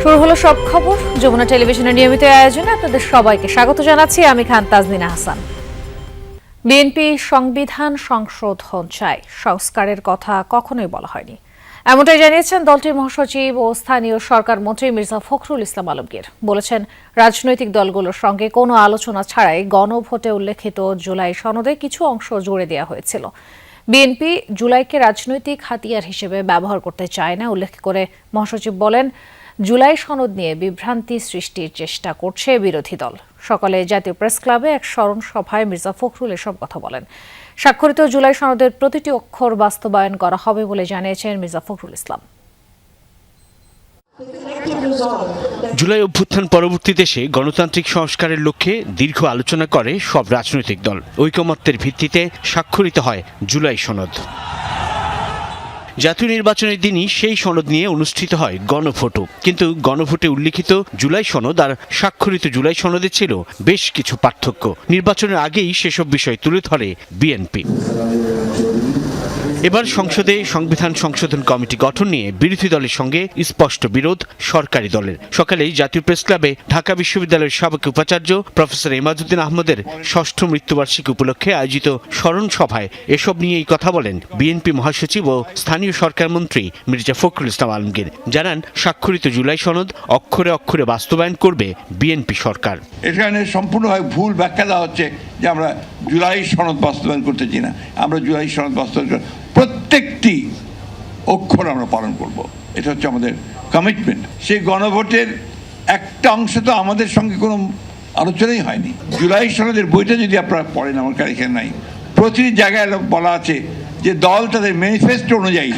শুরু হলো সব খবর। যমুনা টেলিভিশনের নিয়মিত আয়োজনে আপনাদের সবাইকে স্বাগত জানাচ্ছি। আমি খান তাজমিনা হাসান। বিএনপি সংবিধান সংশোধন চায়, সংস্কারের কথা কখনোই বলা হয়নি, এমনটাই জানিয়েছেন দলটির মহাসচিব ও স্থানীয় সরকার মন্ত্রী মির্জা ফখরুল ইসলাম আলমগীর। বলেছেন, রাজনৈতিক দলগুলোর সঙ্গে কোনো আলোচনা ছাড়াই গণভোটে উল্লেখিত জুলাই সনদে কিছু অংশ জুড়ে দেওয়া হয়েছিল। বিএনপি জুলাইকে রাজনৈতিক হাতিয়ার হিসেবে ব্যবহার করতে চায় না উল্লেখ করে মহাসচিব বলেন, জুলাই সনদ নিয়ে বিভ্রান্তি সৃষ্টির চেষ্টা করছে বিরোধী দল। সকালে জাতীয় প্রেস ক্লাবে এক স্মরণ সভায় মির্জা ফখরুল এসব কথা বলেন। স্বাক্ষরিত জুলাই সনদের প্রতিটি অক্ষর বাস্তবায়ন করা হবে বলে জানিয়েছেন মির্জা ফখরুল ইসলাম। জুলাই অভ্যুত্থান পরবর্তী দেশে গণতান্ত্রিক সংস্কারের লক্ষ্যে দীর্ঘ আলোচনা করে সব রাজনৈতিক দল। ঐকমত্যের ভিত্তিতে স্বাক্ষরিত হয় জুলাই সনদ। জাতীয় নির্বাচনের দিনই সেই সনদ নিয়ে অনুষ্ঠিত হয় গণভোটও। কিন্তু গণভোটে উল্লিখিত জুলাই সনদ আর স্বাক্ষরিত জুলাই সনদে ছিল বেশ কিছু পার্থক্য। নির্বাচনের আগেই সেসব বিষয় তুলে ধরে বিএনপি। এবার সংসদে সংবিধান সংশোধন কমিটি গঠন নিয়ে বিরোধী দলের সঙ্গে স্পষ্ট বিরোধ সরকারি দলের। সকালেই জাতীয় প্রেস ক্লাবে ঢাকা বিশ্ববিদ্যালয়ের সাবেক উপাচার্য প্রফেসর এমাজউদ্দিন আহমদের ষষ্ঠ মৃত্যুবার্ষিকী উপলক্ষে আয়োজিত স্মরণ সভায় এসব নিয়েই কথা বলেন বিএনপি মহাসচিব ও স্থানীয় সরকার মন্ত্রী মির্জা ফখরুল ইসলাম আলমগীর। জানান, স্বাক্ষরিত জুলাই সনদ অক্ষরে অক্ষরে বাস্তবায়ন করবে বিএনপি সরকার। এখানে সম্পূর্ণভাবে ভুল ব্যাখ্যা দেওয়া হচ্ছে যে আমরা জুলাই সনদ বাস্তবায়ন করতেছি না। আমরা জুলাই সনদ বাস্তবায়ন প্রত্যেকটি অক্ষর আমরা পালন করব, এটা হচ্ছে আমাদের কমিটমেন্ট। সেই গণভোটের একটা অংশ তো আমাদের সঙ্গে কোনো আলোচনাই হয়নি। জুলাই সনদের বইটা যদি আপনারা পড়েন, আমার কাছে এখানে নাই, প্রতিটি জায়গায় বলা আছে যে দল তাদের ম্যানিফেস্টো অনুযায়ী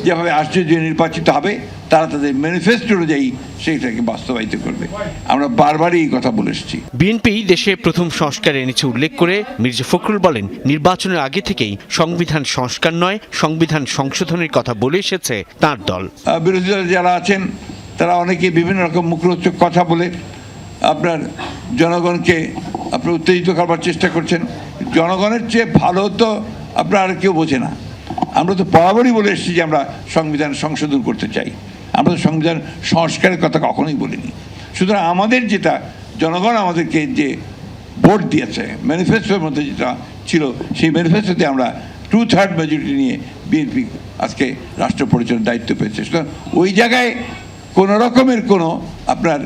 যেভাবে আশ্চর্য নির্বাচিত হবে, তারা তাদের ম্যানিফেস্টো অনুযায়ী সেইটাকে বাস্তবায়িত করবে। আমরা বারবারই এই কথা বলে এসেছি। বিএনপি দেশে প্রথম সংস্কার এনেছে উল্লেখ করে মির্জা ফখরুল বলেন, নির্বাচনের আগে থেকেই সংবিধান সংস্কার নয়, সংবিধান সংশোধনের কথা বলে এসেছে তার দল। বিরোধী দল যারা আছেন তারা অনেকে বিভিন্ন রকম মুখরোচক কথা বলে আপনার জনগণকে আপনার উত্তেজিত করবার চেষ্টা করছেন। জনগণের চেয়ে ভালো তো আপনার আর কেউ বোঝে না। আমরা তো বরাবরই বলে এসেছি যে আমরা সংবিধান সংশোধন করতে চাই, আমরা তো সংবিধান সংস্কারের কথা কখনোই বলিনি। সুতরাং আমাদের যেটা জনগণ আমাদেরকে যে ভোট দিয়েছে, ম্যানিফেস্টোর মধ্যে যেটা ছিল, সেই ম্যানিফেস্টোতে আমরা 2/3 মেজরিটি নিয়ে বিএনপি আজকে রাষ্ট্র পরিচালনার দায়িত্ব পেয়েছে। সুতরাং ওই জায়গায় কোনো রকমের কোনো আপনার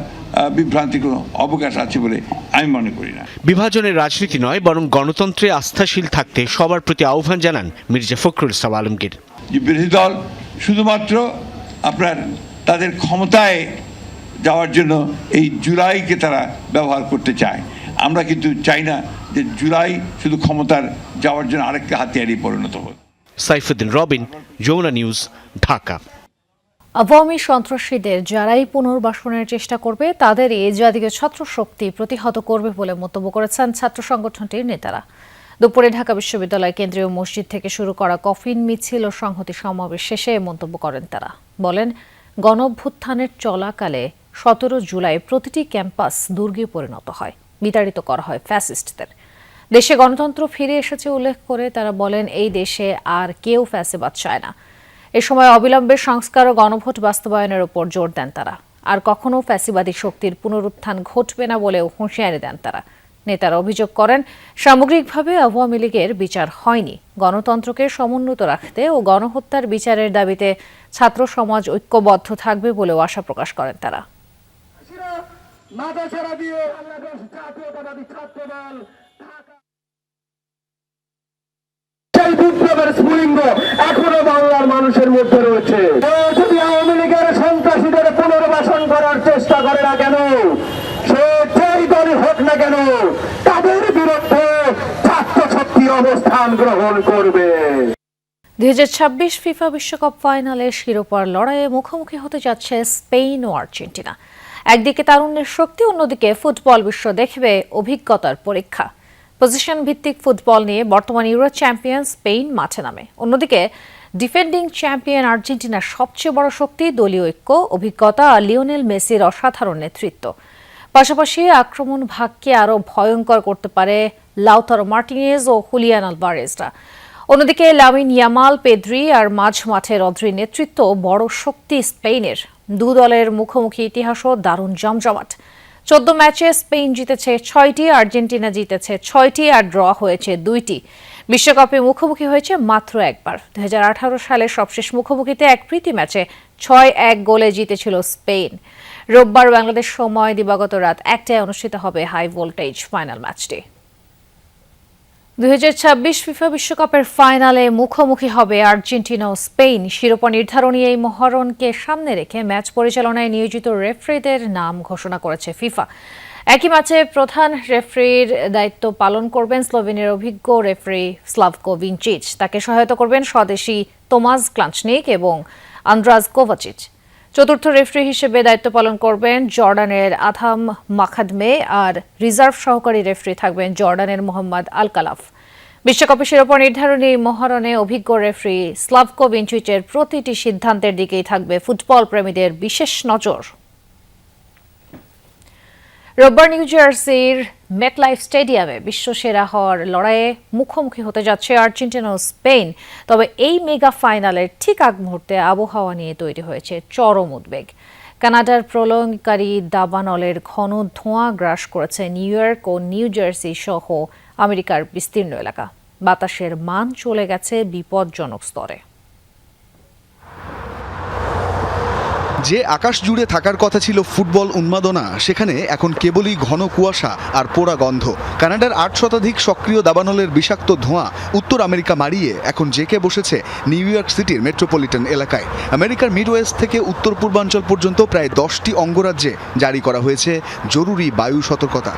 বিভ্রান্তি কোনো অবকাশ আছে বলে আমি মনে করি না। বিভাজনের রাজনীতি নয়, বরং গণতন্ত্রে আস্থাশীল থাকতে সবার প্রতি আহ্বান জানান মির্জা ফখরুল ইসলাম আলমগীর। যে বিরোধী দল শুধুমাত্র আপনার তাদের ক্ষমতায় যাওয়ার জন্য এই জুলাইকে তারা ব্যবহার করতে চায়, আমরা কিন্তু চাই না যে জুলাই শুধু ক্ষমতার যাওয়ার জন্য আরেকটা হাতিয়ারই পরিণত হোক। সাইফুদ্দিন রবিন, যমুনা নিউজ, ঢাকা। আওয়ামী সন্ত্রাসীদের যারাই পুনর্বাসনের চেষ্টা করবে তাদের এই জাতীয় ছাত্র শক্তি প্রতিহত করবে বলে মন্তব্য করেছেন ছাত্র সংগঠনটির নেতারা। দুপুরে ঢাকা বিশ্ববিদ্যালয় কেন্দ্রীয় মসজিদ থেকে শুরু করা কফিন মিছিল ও সংহতি সমাবেশ শেষে মন্তব্য করেন তারা। বলেন, গণঅভ্যুত্থানের চলাকালে 17 জুলাই প্রতিটি ক্যাম্পাস দুর্গে পরিণত হয়, বিতাড়িত করা হয় ফ্যাসিস্টদের। দেশে গণতন্ত্র ফিরে এসেছে উল্লেখ করে তারা বলেন, এই দেশে আর কেউ ফ্যাসিবাদ চায় না। এ সময় অবিলম্বে সংস্কার ও গণভোট বাস্তবায়নের উপর জোর দেন তারা। আর কখনো ফ্যাসিবাদী শক্তির পুনরুত্থান ঘটবে না বলেও হুঁশিয়ারি দেন তারা। নেতারা অভিযোগ করেন, সামগ্রিকভাবে আওয়ামী লীগের বিচার হয়নি। গণতন্ত্রকে সমুন্নত রাখতে ও গণহত্যার বিচারের দাবিতে ছাত্র সমাজ ঐক্যবদ্ধ থাকবে বলেও আশা প্রকাশ করেন তারা। বিপ্লবের স্ফুলিঙ্গ এখনো বাংলার মানুষের মধ্যে রয়েছে। যদি আওয়ামী লীগের সন্ত্রাসীদের পুনর্বাসন করার চেষ্টা করে না কেন, সে যেই দলই হোক না কেন, তাদের বিরুদ্ধে ছাত্র শক্তি অবস্থান গ্রহণ করবে। 2026 ফিফা বিশ্বকাপ ফাইনালে শিরোপার লড়াইয়ে মুখোমুখি হতে যাচ্ছে স্পেন ও আর্জেন্টিনা। একদিকে তারুণ্যের শক্তি, অন্যদিকে ফুটবল বিশ্ব দেখবে অভিজ্ঞতার পরীক্ষা। পজিশন ভিত্তিক ফুটবল নিয়ে বর্তমান ইউরো চ্যাম্পিয়ন স্পেন মাঠে নামে। অন্যদিকে ডিফেন্ডিং চ্যাম্পিয়ন আর্জেন্টিনার সবচেয়ে বড় শক্তি দলীয় ঐক্য, অভিজ্ঞতা আর লিওনেল মেসির অসাধারণ নেতৃত্ব। পাশাপাশি আক্রমণ ভাগকে আরও ভয়ঙ্কর করতে পারে লাউতারো মার্টিনেজ ও হুলিয়ান আলভারেজরা। অন্যদিকে লামিন ইয়ামাল, পেদ্রি আর মাঝ মাঠে রদ্রির নেতৃত্ব বড় শক্তি স্পেনের। দু দলের মুখোমুখি ইতিহাসও দারুণ জমজমাট। 14 ম্যাচে স্পেন জিতেছে 6টি, আর্জেন্টিনা জিতেছে 6টি আর ড্র হয়েছে 2টি। বিশ্বকাপে মুখোমুখি হয়েছে মাত্র একবার। 2018 সালের সবশেষ মুখোমুখিতে এক প্রীতি ম্যাচে 6-1 গোলে জিতেছিল স্পেন। রোববার বাংলাদেশ সময় দিবাগত রাত 1টায় অনুষ্ঠিত হবে হাই ভোল্টেজ ফাইনাল ম্যাচটি। 2026 ফিফা বিশ্বকাপের ফাইনালে মুখোমুখি হবে আর্জেন্টিনা ও স্পেন। শিরোপা নির্ধারণী এই মহরণকে সামনে রেখে ম্যাচ পরিচালনায় নিয়োজিত রেফারিদের নাম ঘোষণা করেছে ফিফা। একই ম্যাচে প্রধান রেফারির দায়িত্ব পালন করবেন স্লোভেনিয়ার অভিজ্ঞ রেফারি স্লাভকো ভিনচিচ। তাকে সহায়তা করবেন স্বদেশি তোমাস ক্লাঞ্চনিক এবং আন্দ্রাজ কোভাচিচ। চতুর্থ রেফারি হিসেবে দায়িত্ব পালন করবেন জর্ডানের আধাম মাখাদমে, আর রিজার্ভ সহকারী রেফারি থাকবেন জর্ডানের মোহাম্মদ আলকালাফ। বিশ্বকাপের শিরোপা নির্ধারণী মহরণে অভিজ্ঞ রেফারি স্লাভকো ভিনচিচের প্রতিটি সিদ্ধান্তের দিকেই থাকবে ফুটবল প্রেমীদের বিশেষ নজর। রোববার নিউ জার্সির মেটলাইফ স্টেডিয়ামে বিশ্বসেরা হওয়ার লড়াইয়ে মুখোমুখি হতে যাচ্ছে আর্জেন্টিনা ও স্পেন। তবে এই মেগা ফাইনালের ঠিক আগ মুহূর্তে আবহাওয়া নিয়ে তৈরি হয়েছে চরম উদ্বেগ। কানাডার প্রলয়ঙ্কারী দাবানলের ঘন ধোঁয়া গ্রাস করেছে নিউ ইয়র্ক ও নিউ জার্সি সহ আমেরিকার বিস্তীর্ণ এলাকা। বাতাসের মান চলে গেছে বিপজ্জনক স্তরে। যে আকাশ জুড়ে থাকার কথা ছিল ফুটবল উন্মাদনা, সেখানে এখন কেবলই ঘন কুয়াশা আর পোড়া গন্ধ। কানাডার 8% সক্রিয় দাবানলের বিষাক্ত ধোঁয়া উত্তর আমেরিকা মাড়িয়ে এখন জেঁকে বসেছে নিউ ইয়র্ক সিটির মেট্রোপলিটন এলাকায়। আমেরিকার মিডওয়েস্ট থেকে উত্তর পূর্বাঞ্চল পর্যন্ত প্রায় 10টি অঙ্গরাজ্যে জারি করা হয়েছে জরুরি বায়ু সতর্কতা।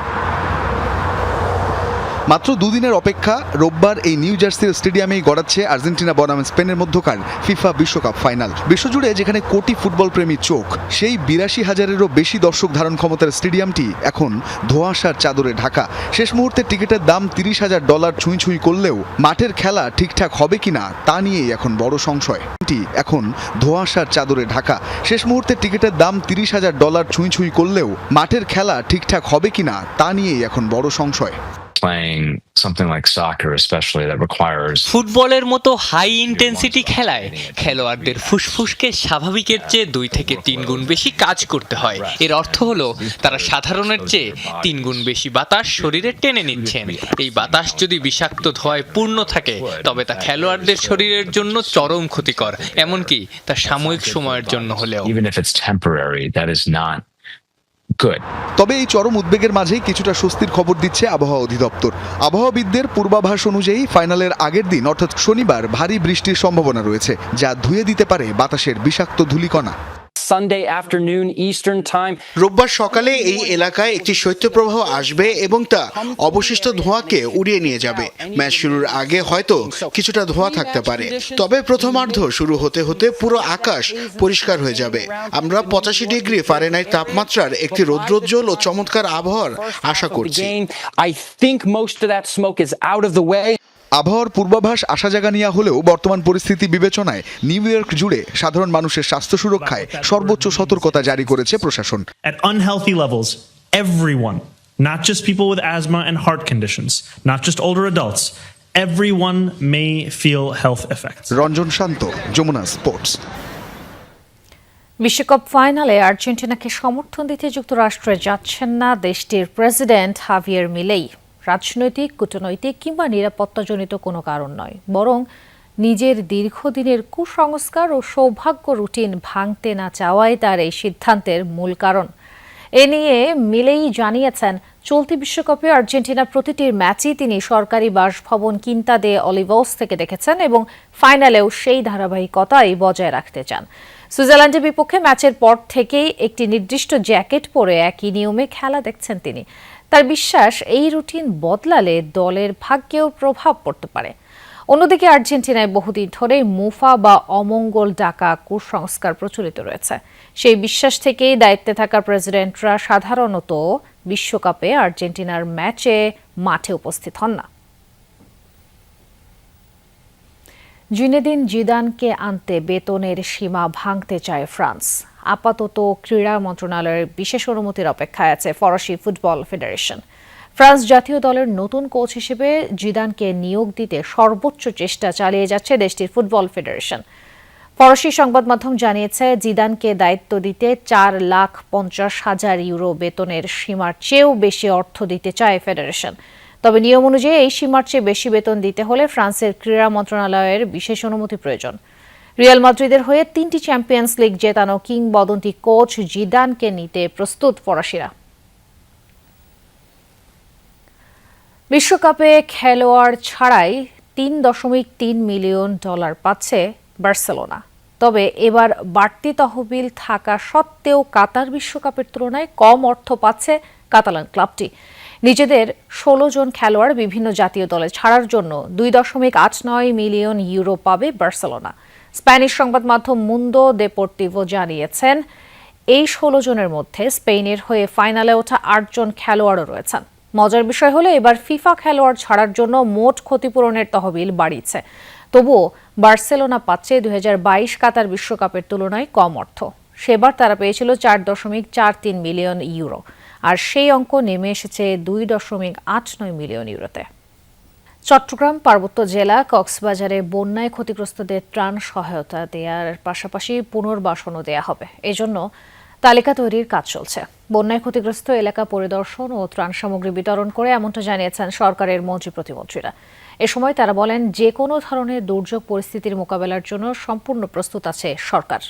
মাত্র দুদিনের অপেক্ষা, রোববার এই নিউ জার্সির স্টেডিয়ামেই গড়াচ্ছে আর্জেন্টিনা বনাম স্পেনের মধ্যকার ফিফা বিশ্বকাপ ফাইনাল। বিশ্বজুড়ে যেখানে কোটি ফুটবল প্রেমী চোখ, সেই 82,000-এরও বেশি দর্শক ধারণ ক্ষমতার স্টেডিয়ামটি এখন ধোঁয়াশার চাদরে ঢাকা। শেষ মুহূর্তে টিকিটের দাম $30,000 ছুঁই ছুঁই করলেও মাঠের খেলা ঠিকঠাক হবে কিনা তা নিয়েই এখন বড় সংশয়। এখন ধোঁয়াশার চাদরে ঢাকা। শেষ মুহূর্তে টিকিটের দাম $30,000 ছুঁই ছুঁই করলেও মাঠের খেলা ঠিকঠাক হবে কিনা তা নিয়েই এখন বড় সংশয়। Playing something like soccer, especially that requires ফুটবলের মতো হাই ইন্টেন্সিটি খেলায় খেলোয়াড়দের ফুসফুসকে স্বাভাবিকের চেয়ে 2 থেকে 3 গুণ বেশি কাজ করতে হয়। এর অর্থ হলো তারা সাধারণের চেয়ে 3 গুণ বেশি বাতাস শরীরে টেনে নিচ্ছেন। এই বাতাস যদি বিষাক্ত ধোঁয়ায় পূর্ণ থাকে তবে তা খেলোয়াড়দের শরীরের জন্য চরম ক্ষতিকর, এমনকি তা সাময়িক সময়ের জন্য হলেও। even if it's temporary, that is not good. তবে এই চরম উদ্বেগের মাঝেই কিছুটা স্বস্তির খবর দিচ্ছে আবহাওয়া অধিদপ্তর। আবহাওয়াবিদদের পূর্বাভাস অনুযায়ী ফাইনালের আগের দিন অর্থাৎ শনিবার ভারী বৃষ্টির সম্ভাবনা রয়েছে, যা ধুয়ে দিতে পারে বাতাসের বিষাক্ত ধূলিকণা। Sunday afternoon Eastern time. রোববার সকালে এই এলাকায় একটি শৈত্যপ্রবাহ আসবে এবং তা অবশিষ্ট ধোঁয়াকে উড়িয়ে নিয়ে যাবে। ম্যাচ শুরুর আগে হয়তো কিছুটা ধোঁয়া থাকতে পারে, তবে প্রথমার্ধ শুরু হতে হতে পুরো আকাশ পরিষ্কার হয়ে যাবে। আমরা 85°F তাপমাত্রার একটি রৌদ্রোজ্জ্বল ও চমৎকার আবহাওয়ার আশা করছি। I think most of that smoke is out of the way. আবহাওয়ার পূর্বাভাস আশা জাগানিয়া হলেও বর্তমান পরিস্থিতি বিবেচনায় নিউ ইয়র্ক জুড়ে সাধারণ মানুষের স্বাস্থ্য সুরক্ষায় সর্বোচ্চ সতর্কতা জারি করেছে প্রশাসন। At unhealthy levels, everyone, not just people with asthma and heart conditions, not just older adults, everyone may feel health effects. Ranjan Shanto, Jamuna sports. বিশ্বকাপ ফাইনালে আর্জেন্টিনাকে সমর্থন দিতে যুক্তরাষ্ট্রে যাচ্ছেন না দেশটির প্রেসিডেন্ট হাভিয়ের মিলেই। রাজনৈতিক, কূটনৈতিক কিংবা নিরাপত্তাজনিত কোনো কারণ নয়, বরং নিজের দীর্ঘদিনের কুসংস্কার ও সৌভাগ্য রুটিন ভাঙতে না চাওয়াই তার এই সিদ্ধান্তের মূল কারণ। এ নিয়ে মিলেই জানিয়েছেন, চলতি বিশ্বকাপে আর্জেন্টিনার প্রতিটির ম্যাচই তিনি সরকারি বাসভবন কিন্তা দে অলিভস থেকে দেখেছেন এবং ফাইনালেও সেই ধারাবাহিকতাই বজায় রাখতে চান। সুইজারল্যান্ডের বিপক্ষে ম্যাচের পর থেকেই একটি নির্দিষ্ট জ্যাকেট পরে একই নিয়মে খেলা দেখছেন তিনি। তার বিশ্বাস, এই রুটিন বদলালে দলের ভাগ্যেও প্রভাব পড়তে পারে। অন্যদিকে আর্জেন্টিনায় বহুদিন ধরে মুফা বা অমঙ্গল ডাকা কুসংস্কার প্রচলিত রয়েছে। সেই বিশ্বাস থেকেই দায়িত্বে থাকা প্রেসিডেন্টরা সাধারণত বিশ্বকাপে আর্জেন্টিনার ম্যাচে মাঠে উপস্থিত হন না। জিনেদিন জিদানকে আনতে বেতনের সীমা ভাঙতে চায় ফ্রান্স। আপাতত ক্রীড়া মন্ত্রণালয়ের বিশেষ অনুমতির অপেক্ষায় আছে ফরাসি ফুটবল ফেডারেশন। ফ্রান্স জাতীয় দলের নতুন কোচ হিসেবে জিদানকে নিয়োগ দিতে সর্বোচ্চ চেষ্টা চালিয়ে যাচ্ছে দেশটির ফুটবল ফেডারেশন। ফরাসি সংবাদ মাধ্যম জানিয়েছে জিদানকে দায়িত্ব দিতে 4,50,000 ইউরো বেতনের সীমার চেয়েও বেশি অর্থ দিতে চায় ফেডারেশন। তবে নিয়ম অনুযায়ী এই সীমার চেয়ে বেশি বেতন দিতে হলে ফ্রান্সের ক্রীড়া মন্ত্রণালয়ের বিশেষ অনুমতি প্রয়োজন। রিয়াল মাদ্রিদের হয়ে 3টি চ্যাম্পিয়ন্স লিগ জেতানো কিংবদন্তি কোচ জিদানকে নিতে প্রস্তুত ফরাসিরা। বিশ্বকাপে খেলোয়াড় ছাড়াই $3.3 মিলিয়ন পাচ্ছে বার্সেলোনা। তবে এবার বাড়তি তহবিল থাকা সত্ত্বেও কাতার বিশ্বকাপের তুলনায় কম অর্থ পাচ্ছে কাতালান ক্লাবটি। নিজেদের 16 জন খেলোয়াড় বিভিন্ন জাতীয় দলে ছাড়ার জন্য $2.89 মিলিয়ন পাবে বার্সেলোনা। স্প্যানিশ সংবাদ মাধ্যম মুন্দো দেপোর্টিভো জানিয়েছেন, এই 16 জনের মধ্যে স্পেনের হয়ে ফাইনালে ওঠা 8 জন খেলোয়াড়ও রয়েছেন। মজার বিষয় হলো এবার ফিফা খেলোয়াড় ছাড়ার জন্য মোট ক্ষতিপূরণের তহবিল বাড়িয়েছে। তবুও বার্সেলোনা পাচ্ছে 2022 কাতার বিশ্বকাপের তুলনায় কম অর্থ। সেবার তারা পেয়েছিল $4.43 মিলিয়ন, আর সেই অঙ্ক নেমে এসেছে $2.89 মিলিয়ন। চট্টগ্রাম পার্বত্য জেলা কক্সবাজারে বন্যায় ক্ষতিগ্রস্তদের ত্রাণ সহায়তা দেওয়ার পাশাপাশি পুনর্বাসনও দেয়া হবে। এজন্য তালিকা তৈরির কাজ চলছে। বন্যায় ক্ষতিগ্রস্ত এলাকা পরিদর্শন ও ত্রাণ সামগ্রী বিতরণ করে এমনটা জানিয়েছেন সরকারের মন্ত্রী প্রতিমন্ত্রীরা। এ সময় তারা বলেন, যে কোনো ধরনের দুর্যোগ পরিস্থিতির মোকাবেলার জন্য সম্পূর্ণ প্রস্তুত আছে সরকার।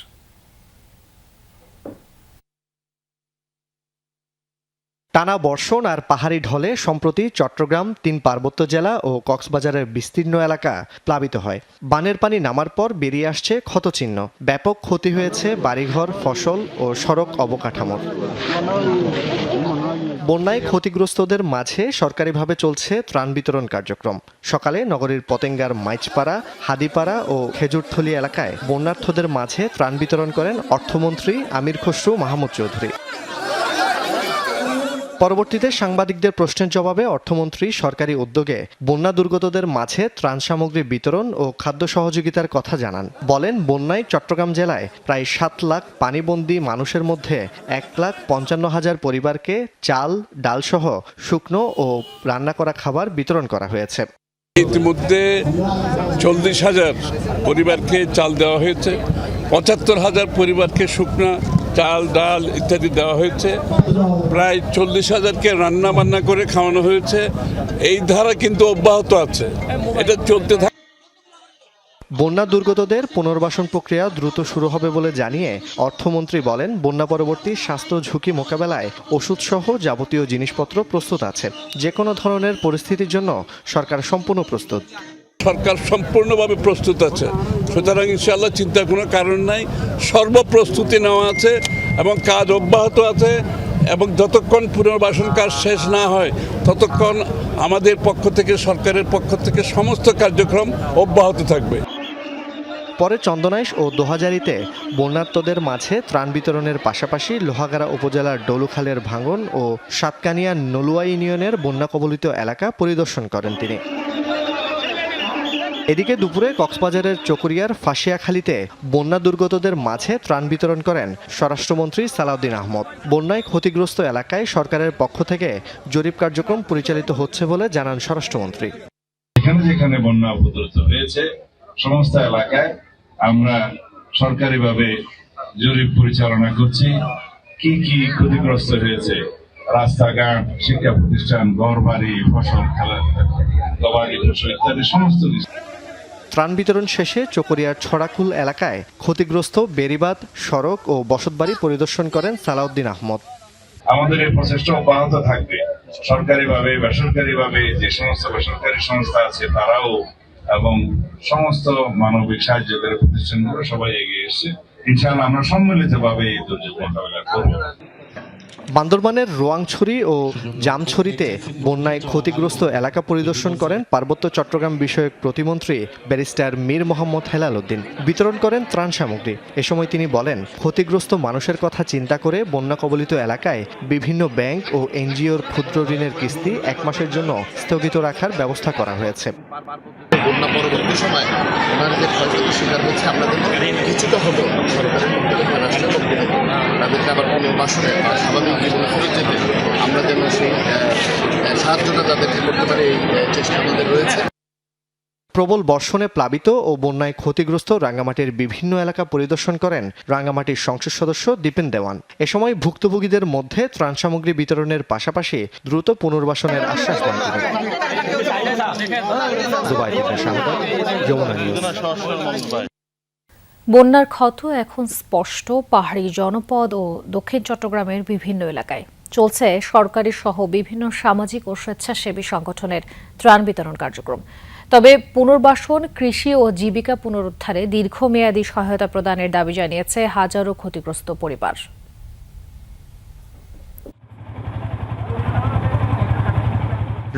টানা বর্ষণ আর পাহাড়ি ঢলে সম্প্রতি চট্টগ্রাম 3 পার্বত্য জেলা ও কক্সবাজারের বিস্তীর্ণ এলাকা প্লাবিত হয়। বানের পানি নামার পর বেরিয়ে আসছে ক্ষতচিহ্ন। ব্যাপক ক্ষতি হয়েছে বাড়িঘর, ফসল ও সড়ক অবকাঠামোর। বন্যায় ক্ষতিগ্রস্তদের মাঝে সরকারিভাবে চলছে ত্রাণ বিতরণ কার্যক্রম। সকালে নগরীর পতেঙ্গার মাইচপাড়া, হাদিপাড়া ও খেজুরথলি এলাকায় বন্যার্থদের মাঝে ত্রাণ বিতরণ করেন অর্থমন্ত্রী আমির খসরু মাহমুদ চৌধুরী। পরবর্তীতে সাংবাদিকদের প্রশ্নের জবাবে অর্থমন্ত্রী সরকারি উদ্যোগে বন্যা দুর্গতদের মাঝে ত্রাণ সামগ্রী বিতরণ ও খাদ্য সহযোগিতার কথা জানান। বলেন, বন্যায় চট্টগ্রাম জেলায় প্রায় 7 লাখ পানিবন্দী মানুষের মধ্যে 1,55,000 পরিবারকে চাল, ডালসহ শুকনো ও রান্না করা খাবার বিতরণ করা হয়েছে। ইতিমধ্যে 40,000 পরিবারকে চাল দেওয়া হয়েছে, 75,000 পরিবারকে শুকনা চাল, ডাল ইত্যাদি দেওয়া হয়েছে, প্রায় 40,000কে রান্না বান্না করে খাওয়ানো হয়েছে। এই ধারা কিন্তু অব্যাহত আছে, এটা চলতে থাকে। বন্যা দুর্গতদের পুনর্বাসন প্রক্রিয়া দ্রুত শুরু হবে বলে জানিয়ে অর্থমন্ত্রী বলেন, বন্যা পরবর্তী স্বাস্থ্য ঝুঁকি মোকাবেলায় ওষুধসহ যাবতীয় জিনিসপত্র প্রস্তুত আছে। যে কোনো ধরনের পরিস্থিতির জন্য সরকার সম্পূর্ণ প্রস্তুত। সরকার সম্পূর্ণভাবে প্রস্তুত আছে, সুতরাং ইনশাআল্লাহ চিন্তার কোনো কারণ নাই। সর্বপ্রস্তুতি নেওয়া আছে এবং কাজ অব্যাহত আছে, এবং যতক্ষণ পুনর্বাসন কাজ শেষ না হয় ততক্ষণ আমাদের পক্ষ থেকে, সরকারের পক্ষ থেকে সমস্ত কার্যক্রম অব্যাহত থাকবে। পরে চন্দনাইশ ও দোহাজারীতে বন্যার্তদের মাঝে ত্রাণ বিতরণের পাশাপাশি লোহাগাড়া উপজেলার ডলুখালের ভাঙন ও সাতকানিয়া নলুয়া ইউনিয়নের বন্যা কবলিত এলাকা পরিদর্শন করেন তিনি। এদিকে দুপুরে কক্সবাজারের চকরিয়ার ফাঁসিয়াখালীতে বন্যা দুর্গতদের মাঝে ত্রাণ বিতরণ করেন স্বরাষ্ট্রমন্ত্রী সালাউদ্দিন আহমদ। বন্যায় ক্ষতিগ্রস্ত এলাকায় সরকারের পক্ষ থেকে জরিপ কার্যক্রম পরিচালিত হচ্ছে বলে জানান স্বরাষ্ট্রমন্ত্রী। যেখানে যেখানে বন্যা উপদ্রুত হয়েছে সমস্ত এলাকায় আমরা সরকারিভাবে জরিপ পরিচালনা করছি। কি কি ক্ষতিগ্রস্ত হয়েছে, রাস্তাঘাট, শিক্ষা প্রতিষ্ঠান, ঘরবাড়ি, ফসল, গবাদি পশু ইত্যাদি সমস্ত কিছু। ত্রাণ বিতরণ শেষে চকরিয়ার ছড়াকুল এলাকায় ক্ষতিগ্রস্ত বেড়িবাঁধ, সড়ক ও বসতবাড়ি পরিদর্শন করেন সালাউদ্দিন আহমদ। আমাদের এই প্রচেষ্টা অব্যাহত থাকবে। সরকারিভাবে, বেসরকারিভাবে যে সমস্ত বেসরকারি সংস্থা আছে তারাও, এবং সমস্ত মানবিক সাহায্যকারী প্রতিষ্ঠানগুলো সবাই এগিয়ে এসছে। ইনশাআল্লাহ আমরা সম্মিলিতভাবে এই দুর্যোগ মোকাবেলা করব। বান্দরবানের রোয়াংছড়ি ও জামছড়িতে বন্যায় ক্ষতিগ্রস্ত এলাকা পরিদর্শন করেন পার্বত্য চট্টগ্রাম বিষয়ক প্রতিমন্ত্রী ব্যারিস্টার মীর মোহাম্মদ হেলাল উদ্দিন। বিতরণ করেন ত্রাণ সামগ্রী। এ সময় তিনি বলেন, ক্ষতিগ্রস্ত মানুষের কথা চিন্তা করে বন্যা কবলিত এলাকায় বিভিন্ন ব্যাংক ও এনজিওর ক্ষুদ্র ঋণের কিস্তি 1 মাসের জন্য স্থগিত রাখার ব্যবস্থা করা হয়েছে। বন্যা পরবর্তী সময় ওনার যে ক্ষয়ক্ষতির শিকার হচ্ছে, আমরা কিছুটা হলেও সরকারের পক্ষ থেকে, রাষ্ট্রের পক্ষ থেকে তাদেরকে আবার পুনর্বাসনে স্বাভাবিক জীবনে ফেরত যেতে আমরা যেন সেই সাহায্যটা তাদেরকে করতে পারি, এই চেষ্টা আমাদের রয়েছে। প্রবল বর্ষণে প্লাবিত ও বন্যায় ক্ষতিগ্রস্ত রাঙ্গামাটির বিভিন্ন এলাকা পরিদর্শন করেন রাঙ্গামাটির সংসদ সদস্য দীপেন দেওয়ান। এ সময় ভুক্তভোগীদের মধ্যে ত্রাণ সামগ্রী বিতরণের পাশাপাশি দ্রুত পুনর্বাসনের আশ্বাস দেন তিনি। যমুনা নিউজ। বন্যার ক্ষত এখন স্পষ্ট পাহাড়ি জনপদ ও দক্ষিণ চট্টগ্রামের বিভিন্ন এলাকায়। চলছে সরকারি সহ বিভিন্ন সামাজিক ও স্বেচ্ছাসেবী সংগঠনের ত্রাণ বিতরণ কার্যক্রম। তবে পুনর্বাসন, কৃষি ও জীবিকা পুনরুদ্ধারে দীর্ঘমেয়াদী সহায়তা প্রদানের দাবি জানিয়েছে হাজারো ক্ষতিগ্রস্ত পরিবার।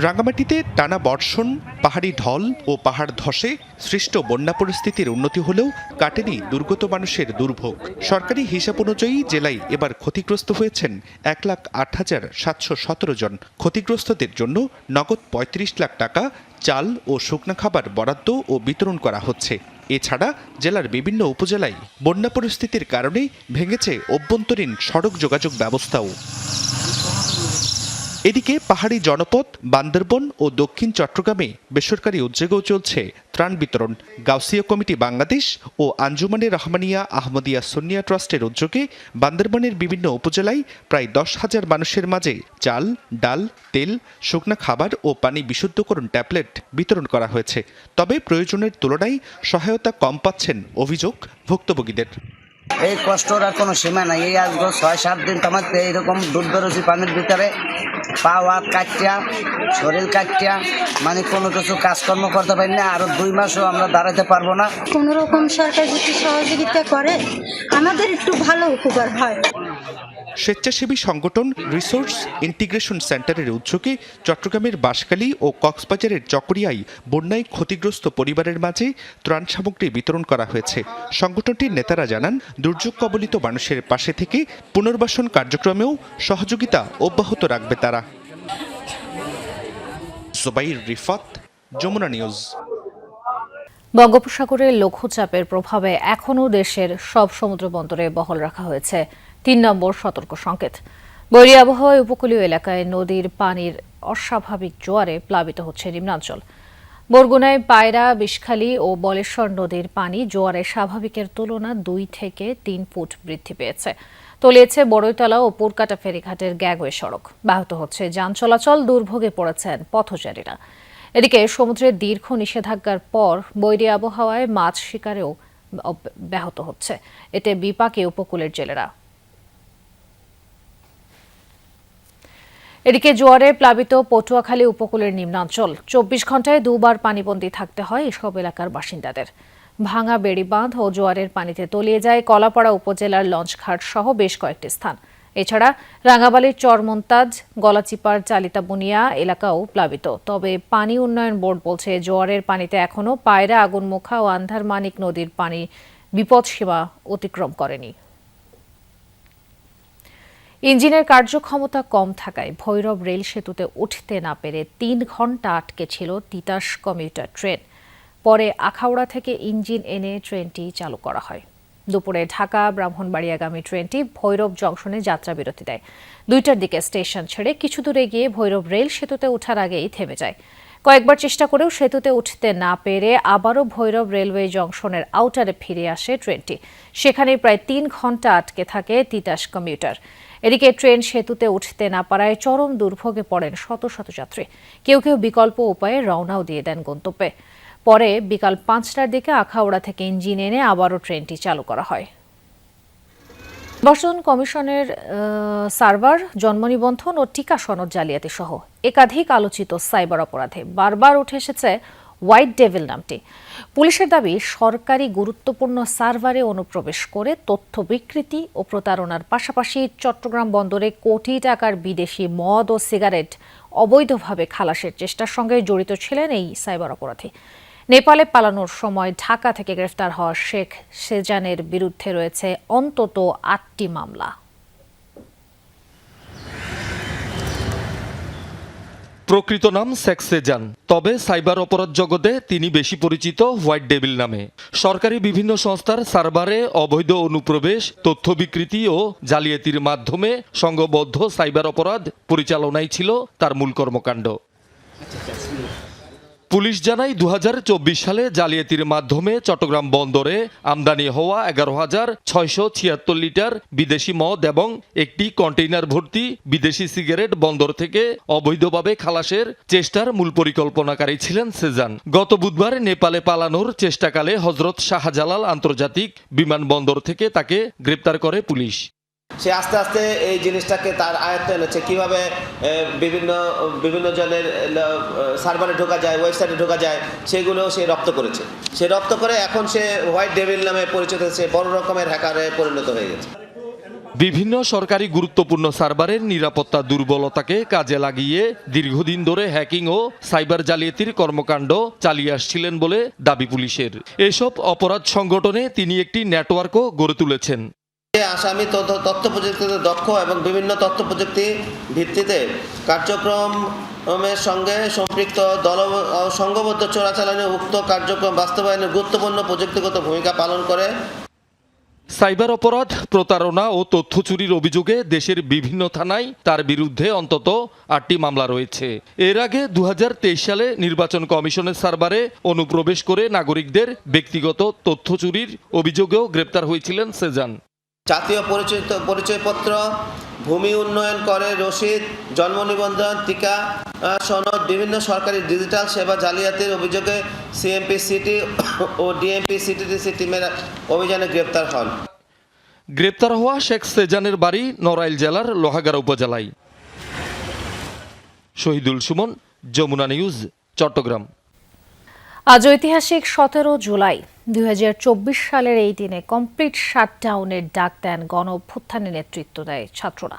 রাঙ্গামাটিতে টানা বর্ষণ, পাহাড়ি ঢল ও পাহাড় ধসে সৃষ্ট বন্যা পরিস্থিতির উন্নতি হলেও কাটেনি দুর্গত মানুষের দুর্ভোগ। সরকারি হিসাব অনুযায়ী জেলায় এবার ক্ষতিগ্রস্ত হয়েছেন 1,08,717 জন। ক্ষতিগ্রস্তদের জন্য নগদ 35 লাখ টাকা, চাল ও শুকনা খাবার বরাদ্দ ও বিতরণ করা হচ্ছে। এছাড়া জেলার বিভিন্ন উপজেলায় বন্যা পরিস্থিতির কারণে ভেঙেছে অভ্যন্তরীণ সড়ক যোগাযোগ ব্যবস্থাও। এদিকে পাহাড়ি জনপদ বান্দরবন ও দক্ষিণ চট্টগ্রামে বেসরকারি উদ্যোগেও চলছে ত্রাণ বিতরণ। গাউসিয়া কমিটি বাংলাদেশ ও আঞ্জুমানে রহমানিয়া আহমদিয়া সুন্নিয়া ট্রাস্টের উদ্যোগে বান্দরবনের বিভিন্ন উপজেলায় প্রায় 10,000 মানুষের মাঝে চাল, ডাল, তেল, শুকনা খাবার ও পানি বিশুদ্ধকরণ ট্যাবলেট বিতরণ করা হয়েছে। তবে প্রয়োজনের তুলনায় সহায়তা কম পাচ্ছেন অভিযোগ ভুক্তভোগীদের। এই কষ্টর আর কোনো সীমা নাই। এই আজ 6-7 দিন তোমার এইরকম দুধ বেরোছি পানির ভিতরে, পা হাত কাটিয়া, শরীর কাটিয়া, মানে কোনো কিছু কাজকর্ম করতে পারি না। আরো 2 মাসও আমরা দাঁড়াতে পারবো না। কোনো রকম সরকার যদি সহযোগিতা করে আমাদের একটু ভালো উপকার হয়। স্বেচ্ছাসেবী সংগঠন রিসোর্স ইন্টিগ্রেশন সেন্টারের উদ্যোগে চট্টগ্রামের বাঁশখালী ও কক্সবাজারের চকরিয়ায় বন্যায় ক্ষতিগ্রস্ত পরিবারের মাঝে ত্রাণ সামগ্রী বিতরণ করা হয়েছে। সংগঠনটির নেতারা জানান, দুর্যোগ কবলিত মানুষের পাশে থেকে পুনর্বাসন কার্যক্রমেও সহযোগিতা অব্যাহত রাখবে তারা। জুবাইর রিফাত, যমুনা নিউজ। বঙ্গোপসাগরের লঘুচাপের প্রভাবে এখনও দেশের সব সমুদ্র বন্দরে বহাল রাখা হয়েছে 3 নম্বর সতর্ক সংকেত। বৈরী আবহাওয়ায় উপকূলীয় এলাকায় নদীর পানির অস্বাভাবিক জোয়ারে প্লাবিত হচ্ছে নিম্নাঞ্চল। বরগুনায় পায়রা, বিষখালী ও বলেশ্বর নদীর পানি জোয়ারে স্বাভাবিকের তুলনা 2 থেকে 3 ফুট বৃদ্ধি পেয়েছে। তলিয়েছে বড়ইতলা ও পুরকাটা ফেরিঘাটের গ্যাংওয়ে সড়ক। ব্যাহত হচ্ছে যান চলাচল, দুর্ভোগে পড়েছেন পথচারীরা। এদিকে সমুদ্রের দীর্ঘ নিষেধাজ্ঞার পর বৈরী আবহাওয়ায় মাছ শিকারেও ব্যাহত হচ্ছে। এতে বিপাকে উপকূলের জেলেরা। এদিকে জোয়ারে প্লাবিত পটুয়াখালী উপকূলের নিম্নাঞ্চল। 24 ঘন্টায় 2 বার পানিবন্দী থাকতে হয় এসব এলাকার বাসিন্দাদের। ভাঙা বেড়ি বাঁধ ও জোয়ারের পানিতে তলিয়ে যায় কলাপাড়া উপজেলার লঞ্চঘাট সহ বেশ কয়েকটি স্থান। এছাড়া রাঙ্গাবালির চরমন্তাজ, গলাচিপার চালিতা বুনিয়া এলাকাও প্লাবিত। তবে পানি উন্নয়ন বোর্ড বলছে, জোয়ারের পানিতে এখনও পায়রা, আগুনমুখা ও আন্ধারমানিক নদীর পানি বিপদসীমা অতিক্রম করেনি। ইঞ্জিনের কার্যক্ষমতা কম থাকায় ভৈরব রেল সেতুতে উঠতে না পেরে 3 ঘন্টা আটকে ছিল তিতাস কমিউটার ট্রেন। পরে আখাউড়া থেকে ইঞ্জিন এনে ট্রেনটি চালু করা হয়। দুপুরে ঢাকা ব্রাহ্মণবাড়িয়াগামী ট্রেনটি ভৈরব জংশনে যাত্রা বিরতি দেয়। 2টার দিকে স্টেশন ছেড়ে কিছু দূরে গিয়ে ভৈরব রেল সেতুতে ওঠার আগেই থেমে যায়। কয়েকবার চেষ্টা করেও সেতুতে উঠতে না পেরে আবারও ভৈরব রেলওয়ে জংশনের আউটারে ফিরে আসে ট্রেনটি। সেখানে প্রায় 3 ঘন্টা আটকে থাকে তিতাস কমিউটার। এদিকে ট্রেন সেতুতে উঠতে না পারায় চরম দুর্ভোগে পড়েন শত শত যাত্রী। কেউ কেউ বিকল্প উপায়ে রওনাও দিয়ে দেন গন্তব্যে। পরে বিকাল 5টার দিকে আখাউড়া থেকে ইঞ্জিন এনে আবারও ট্রেনটি চালু করা হয়। নির্বাচন কমিশনের সার্ভার, জন্ম নিবন্ধন ও টিকা সনদ জালিয়াতি সহ একাধিক আলোচিত সাইবার অপরাধে বারবার উঠে এসেছে হোয়াইট ডেভিল নামটি। পুলিশের দাবি, সরকারি গুরুত্বপূর্ণ সার্ভারে অনুপ্রবেশ করে তথ্য বিকৃতি ও প্রতারণার পাশাপাশি চট্টগ্রাম বন্দরে কোটি টাকার বিদেশি মদ ও সিগারেট অবৈধভাবে খালাসের চেষ্টার সঙ্গে জড়িত ছিলেন এই সাইবার অপরাধী। নেপালে পালানোর সময় ঢাকা থেকে গ্রেফতার হওয়া শেখ সেজানের বিরুদ্ধে রয়েছে অন্তত 8টি মামলা। প্রকৃত নাম শেখ সেজান, তবে সাইবার অপরাধ জগতে তিনি বেশি পরিচিত হোয়াইট ডেভিল নামে। সরকারি বিভিন্ন সংস্থার সার্ভারে অবৈধ অনুপ্রবেশ, তথ্য বিকৃতি ও জালিয়াতির মাধ্যমে সংঘবদ্ধ সাইবার অপরাধ পরিচালনাই ছিল তার মূল কর্মকাণ্ড। পুলিশ জানায় 2024 সালে জালিয়াতির মাধ্যমে চট্টগ্রাম বন্দরে আমদানি হওয়া 11,676 লিটার বিদেশি মদ এবং একটি কন্টেইনার ভর্তি বিদেশি সিগারেট বন্দর থেকে অবৈধভাবে খালাসের চেষ্টার মূল পরিকল্পনাকারী ছিলেন সেজান। গত বুধবার নেপালে পালানোর চেষ্টাকালে হজরত শাহজালাল আন্তর্জাতিক বিমানবন্দর থেকে তাকে গ্রেপ্তার করে পুলিশ। সে আস্তে আস্তে এই জিনিসটাকে তার আয়ত্তে এনেছে, কীভাবে বিভিন্ন জনের সার্ভারে ঢোকা যায়, ওয়েবসাইটে ঢোকা যায়, সেগুলো সে রপ্ত করেছে। সে রপ্ত করে এখন সে হোয়াইট ডেভিল নামে পরিচিত, সে বড় রকমের হ্যাকারে পরিণত হয়ে গেছে। বিভিন্ন সরকারি গুরুত্বপূর্ণ সার্ভারের নিরাপত্তা দুর্বলতাকে কাজে লাগিয়ে দীর্ঘদিন ধরে হ্যাকিং ও সাইবার জালিয়াতির কর্মকাণ্ড চালিয়ে আসছিলেন বলে দাবি পুলিশের। এসব অপরাধ সংগঠনে তিনি একটি নেটওয়ার্কও গড়ে তুলেছেন। আসামি তথ্য প্রযুক্তিতে দক্ষ এবং বিভিন্ন তথ্য প্রযুক্তি ভিত্তিতে কার্যক্রমের সঙ্গে সম্পৃক্ত সংঘবদ্ধ চোরাচালানি উক্ত কার্যক্রম বাস্তবায়নে গুরুত্বপূর্ণ প্রযুক্তিগত ভূমিকা পালন করে। সাইবার অপরাধ, প্রতারণা ও তথ্য চুরির অভিযোগে দেশের বিভিন্ন থানায় তার বিরুদ্ধে অন্তত 8টি মামলা রয়েছে। এর আগে 2023 সালে নির্বাচন কমিশনের সার্ভারে অনুপ্রবেশ করে নাগরিকদের ব্যক্তিগত তথ্য চুরির অভিযোগেও গ্রেপ্তার হয়েছিলেন সেজান। জাতীয় পরিচয়পত্র, ভূমি উন্নয়ন করে রসিদ, জন্ম নিবন্ধন, টিকা সনদ, বিভিন্ন সরকারি ডিজিটাল সেবা জালিয়াতির অভিযোগে সিএমপি সিটি ও ডিএমপি সিটিডিসি টিমের অভিযানে গ্রেপ্তার হন। গ্রেপ্তার হওয়া শেখ সেজানের বাড়ি নড়াইল জেলার লোহাগাড়া উপজেলায়। শহীদুল সুমন, যমুনা নিউজ, চট্টগ্রাম। আজ ঐতিহাসিক 17 জুলাই 2024 সালের এই দিনে কমপ্লিট শাটডাউনের ডাক দেন গণ অভ্যুত্থানে নেতৃত্ব দেয় ছাত্ররা।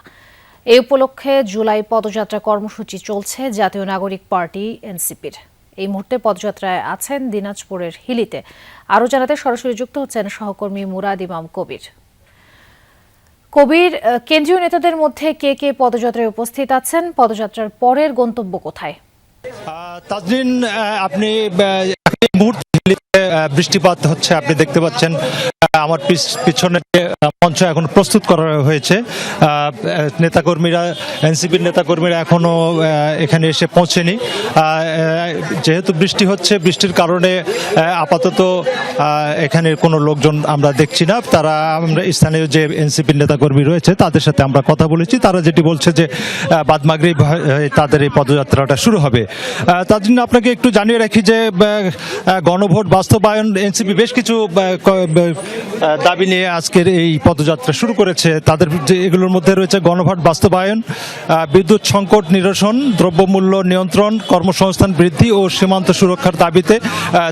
এই উপলক্ষে জুলাই পদযাত্রা কর্মসূচি চলছে জাতীয় নাগরিক পার্টি এনসিপির। এই মুহূর্তে পদযাত্রায় আছেন দিনাজপুরের হিলিতে। আরও জানাতে সরাসরি যুক্ত হচ্ছেন সহকর্মী মুরাদ ইমাম কবির। কবির, কেন্দ্রীয় নেতাদের মধ্যে কে কে পদযাত্রায় উপস্থিত আছেন? পদযাত্রার পরের গন্তব্য কোথায়? তাজরিন, আপনি মুহূর্তে বৃষ্টিপাত হচ্ছে, আপনি দেখতে পাচ্ছেন আমার পিছনে মঞ্চ এখন প্রস্তুত করা হয়েছে। নেতাকর্মীরা, এনসিপির নেতাকর্মীরা এখনো এখানে এসে পৌঁছেনি। যেহেতু বৃষ্টি হচ্ছে, বৃষ্টির কারণে আপাতত এখানে কোনো লোকজন আমরা দেখছি না। আমরা স্থানীয় যে এনসিপির নেতাকর্মী রয়েছে তাদের সাথে আমরা কথা বলেছি। তারা যেটি বলছে যে বাদ মাগরিব তাদের এই পদযাত্রাটা শুরু হবে। তার জন্য আপনাকে একটু জানিয়ে রাখি যে গণভোট বাস্তবায়ন, এনসিপি বেশ কিছু দাবি নিয়ে আজকের এই পদযাত্রা শুরু করেছে। তাদের এগুলোর মধ্যে রয়েছে গণভোট বাস্তবায়ন, বিদ্যুৎ সংকট নিরসন, দ্রব্যমূল্য নিয়ন্ত্রণ, কর্মসংস্থান বৃদ্ধি ও সীমান্ত সুরক্ষার দাবিতে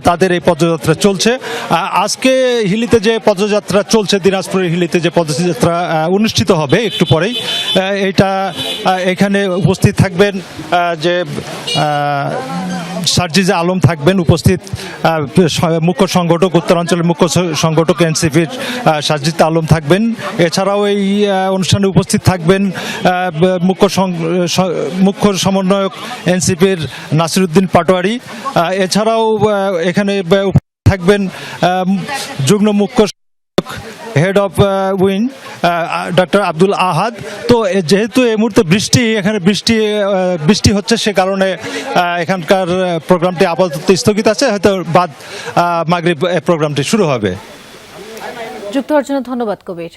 তাদের এই পদযাত্রা চলছে। আজকে হিলিতে যে পদযাত্রা চলছে, দিনাজপুরের হিলিতে যে পদযাত্রা অনুষ্ঠিত হবে একটু পরেই, এখানে উপস্থিত থাকবেন যে সার্জিজা আলম থাকবেন উপস্থিত, মুখ্য সংগঠক, উত্তরাঞ্চলের মুখ্য সংগঠক এনসিপির সার্জিজা আলম থাকবেন। এছাড়াও এই অনুষ্ঠানে উপস্থিত থাকবেন মুখ্য সমন্বয়ক এনসিপির নাসিরউদ্দিন পাটোয়ারি। এছাড়াও এখানে থাকবেন যুগ্ম মুখ্য head of wing doctor Abdul Ahad. তো যেহেতু এই মুহূর্তে এখানে বৃষ্টি হচ্ছে, সে কারণে এখানকার প্রোগ্রামটি আপাতত স্থগিত আছে। হয়তো বাদ মাগরিব প্রোগ্রামটি শুরু হবে। যুক্ত হওয়ার জন্য ধন্যবাদ কবির।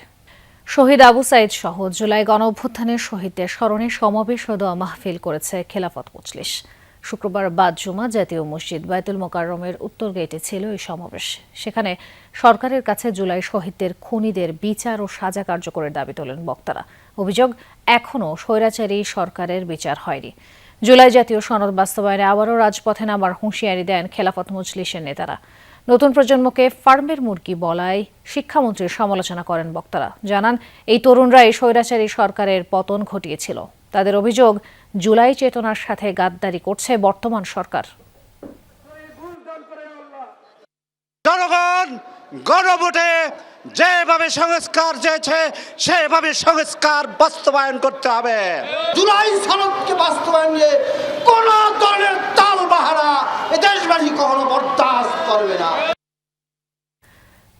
শহীদ আবু সাইদ সহ জুলাই গণ অভ্যুত্থানের শহীদদের স্মরণে সমাবেশ ও দোয়া মাহফিল করেছে খেলাফত মজলিস। শুক্রবার বাদ জুমা জাতীয় মসজিদ বায়তুল মোকাররমের উত্তর গেটে ছিল এই সমাবেশ। সেখানে সরকারের কাছে জুলাই শহীদদের খুনিদের বিচার ও সাজা কার্যকরের দাবি তোলেন বক্তারা। অভিযোগ, এখনও স্বৈরাচারী সরকারের বিচার হয়নি। জুলাই জাতীয় সনদ বাস্তবায়নে আবারও রাজপথে নামার হুঁশিয়ারি দেন খেলাফত মজলিসের নেতারা। নতুন প্রজন্মকে ফার্মের মুরগি বলায় শিক্ষামন্ত্রীর সমালোচনা করেন বক্তারা। জানান, এই তরুণরাই স্বৈরাচারী সরকারের পতন ঘটিয়েছিল। তাদের অভিযোগ, জুলাই চেতনার সাথে গাদ্দারি করছে বর্তমান সরকার। জনগণ গণভোটে যেভাবে সংস্কার চেয়েছে সেভাবে সংস্কার বাস্তবায়ন করতে হবে। জুলাই সনদকে বাস্তবায়নে কোন ধরনের তালবাহানা এ দেশবাসী কখনো বরদাস্ত করবে না।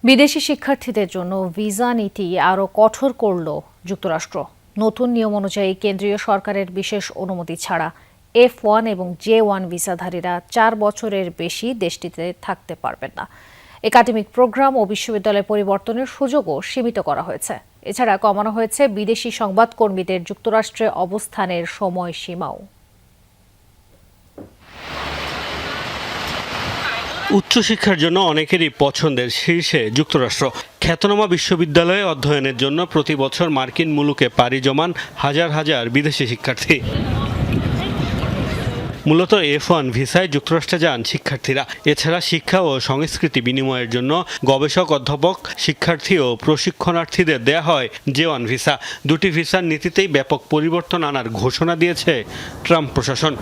বিদেশি শিক্ষার্থীদের জন্য ভিসা নীতি আরও কঠোর করল যুক্তরাষ্ট্র। নতুন নিয়ম অনুযায়ী কেন্দ্রীয় সরকারের বিশেষ অনুমতি ছাড়া F1 এবং J1 ভিসাধারীরা 4 বছরের বেশি দেশটিতে থাকতে পারবেন না। একাডেমিক প্রোগ্রাম ও বিশ্ববিদ্যালয় পরিবর্তনের সুযোগও সীমিত করা হয়েছে। এছাড়া কমানো হয়েছে বিদেশি সংবাদকর্মীদের যুক্তরাষ্ট্রে অবস্থানের সময়সীমাও। উচ্চশিক্ষার জন্য অনেকেরই পছন্দের শীর্ষে যুক্তরাষ্ট্র। খ্যাতনামা বিশ্ববিদ্যালয়ে অধ্যয়নের জন্য প্রতি বছর মার্কিন মুলুকে পাড়ি জমান হাজার হাজার বিদেশি শিক্ষার্থী। মূলত F1 ভিসায় যুক্তরাষ্ট্রে যান শিক্ষার্থীরা। এছাড়া শিক্ষা ও সংস্কৃতি বিনিময়ের জন্য গবেষক, অধ্যাপক, শিক্ষার্থী ও প্রশিক্ষণার্থীদের দেয়া হয় J1 ভিসা। দুটি ভিসার নীতিতেই ব্যাপক পরিবর্তন আনার ঘোষণা দিয়েছে ট্রাম্প প্রশাসন।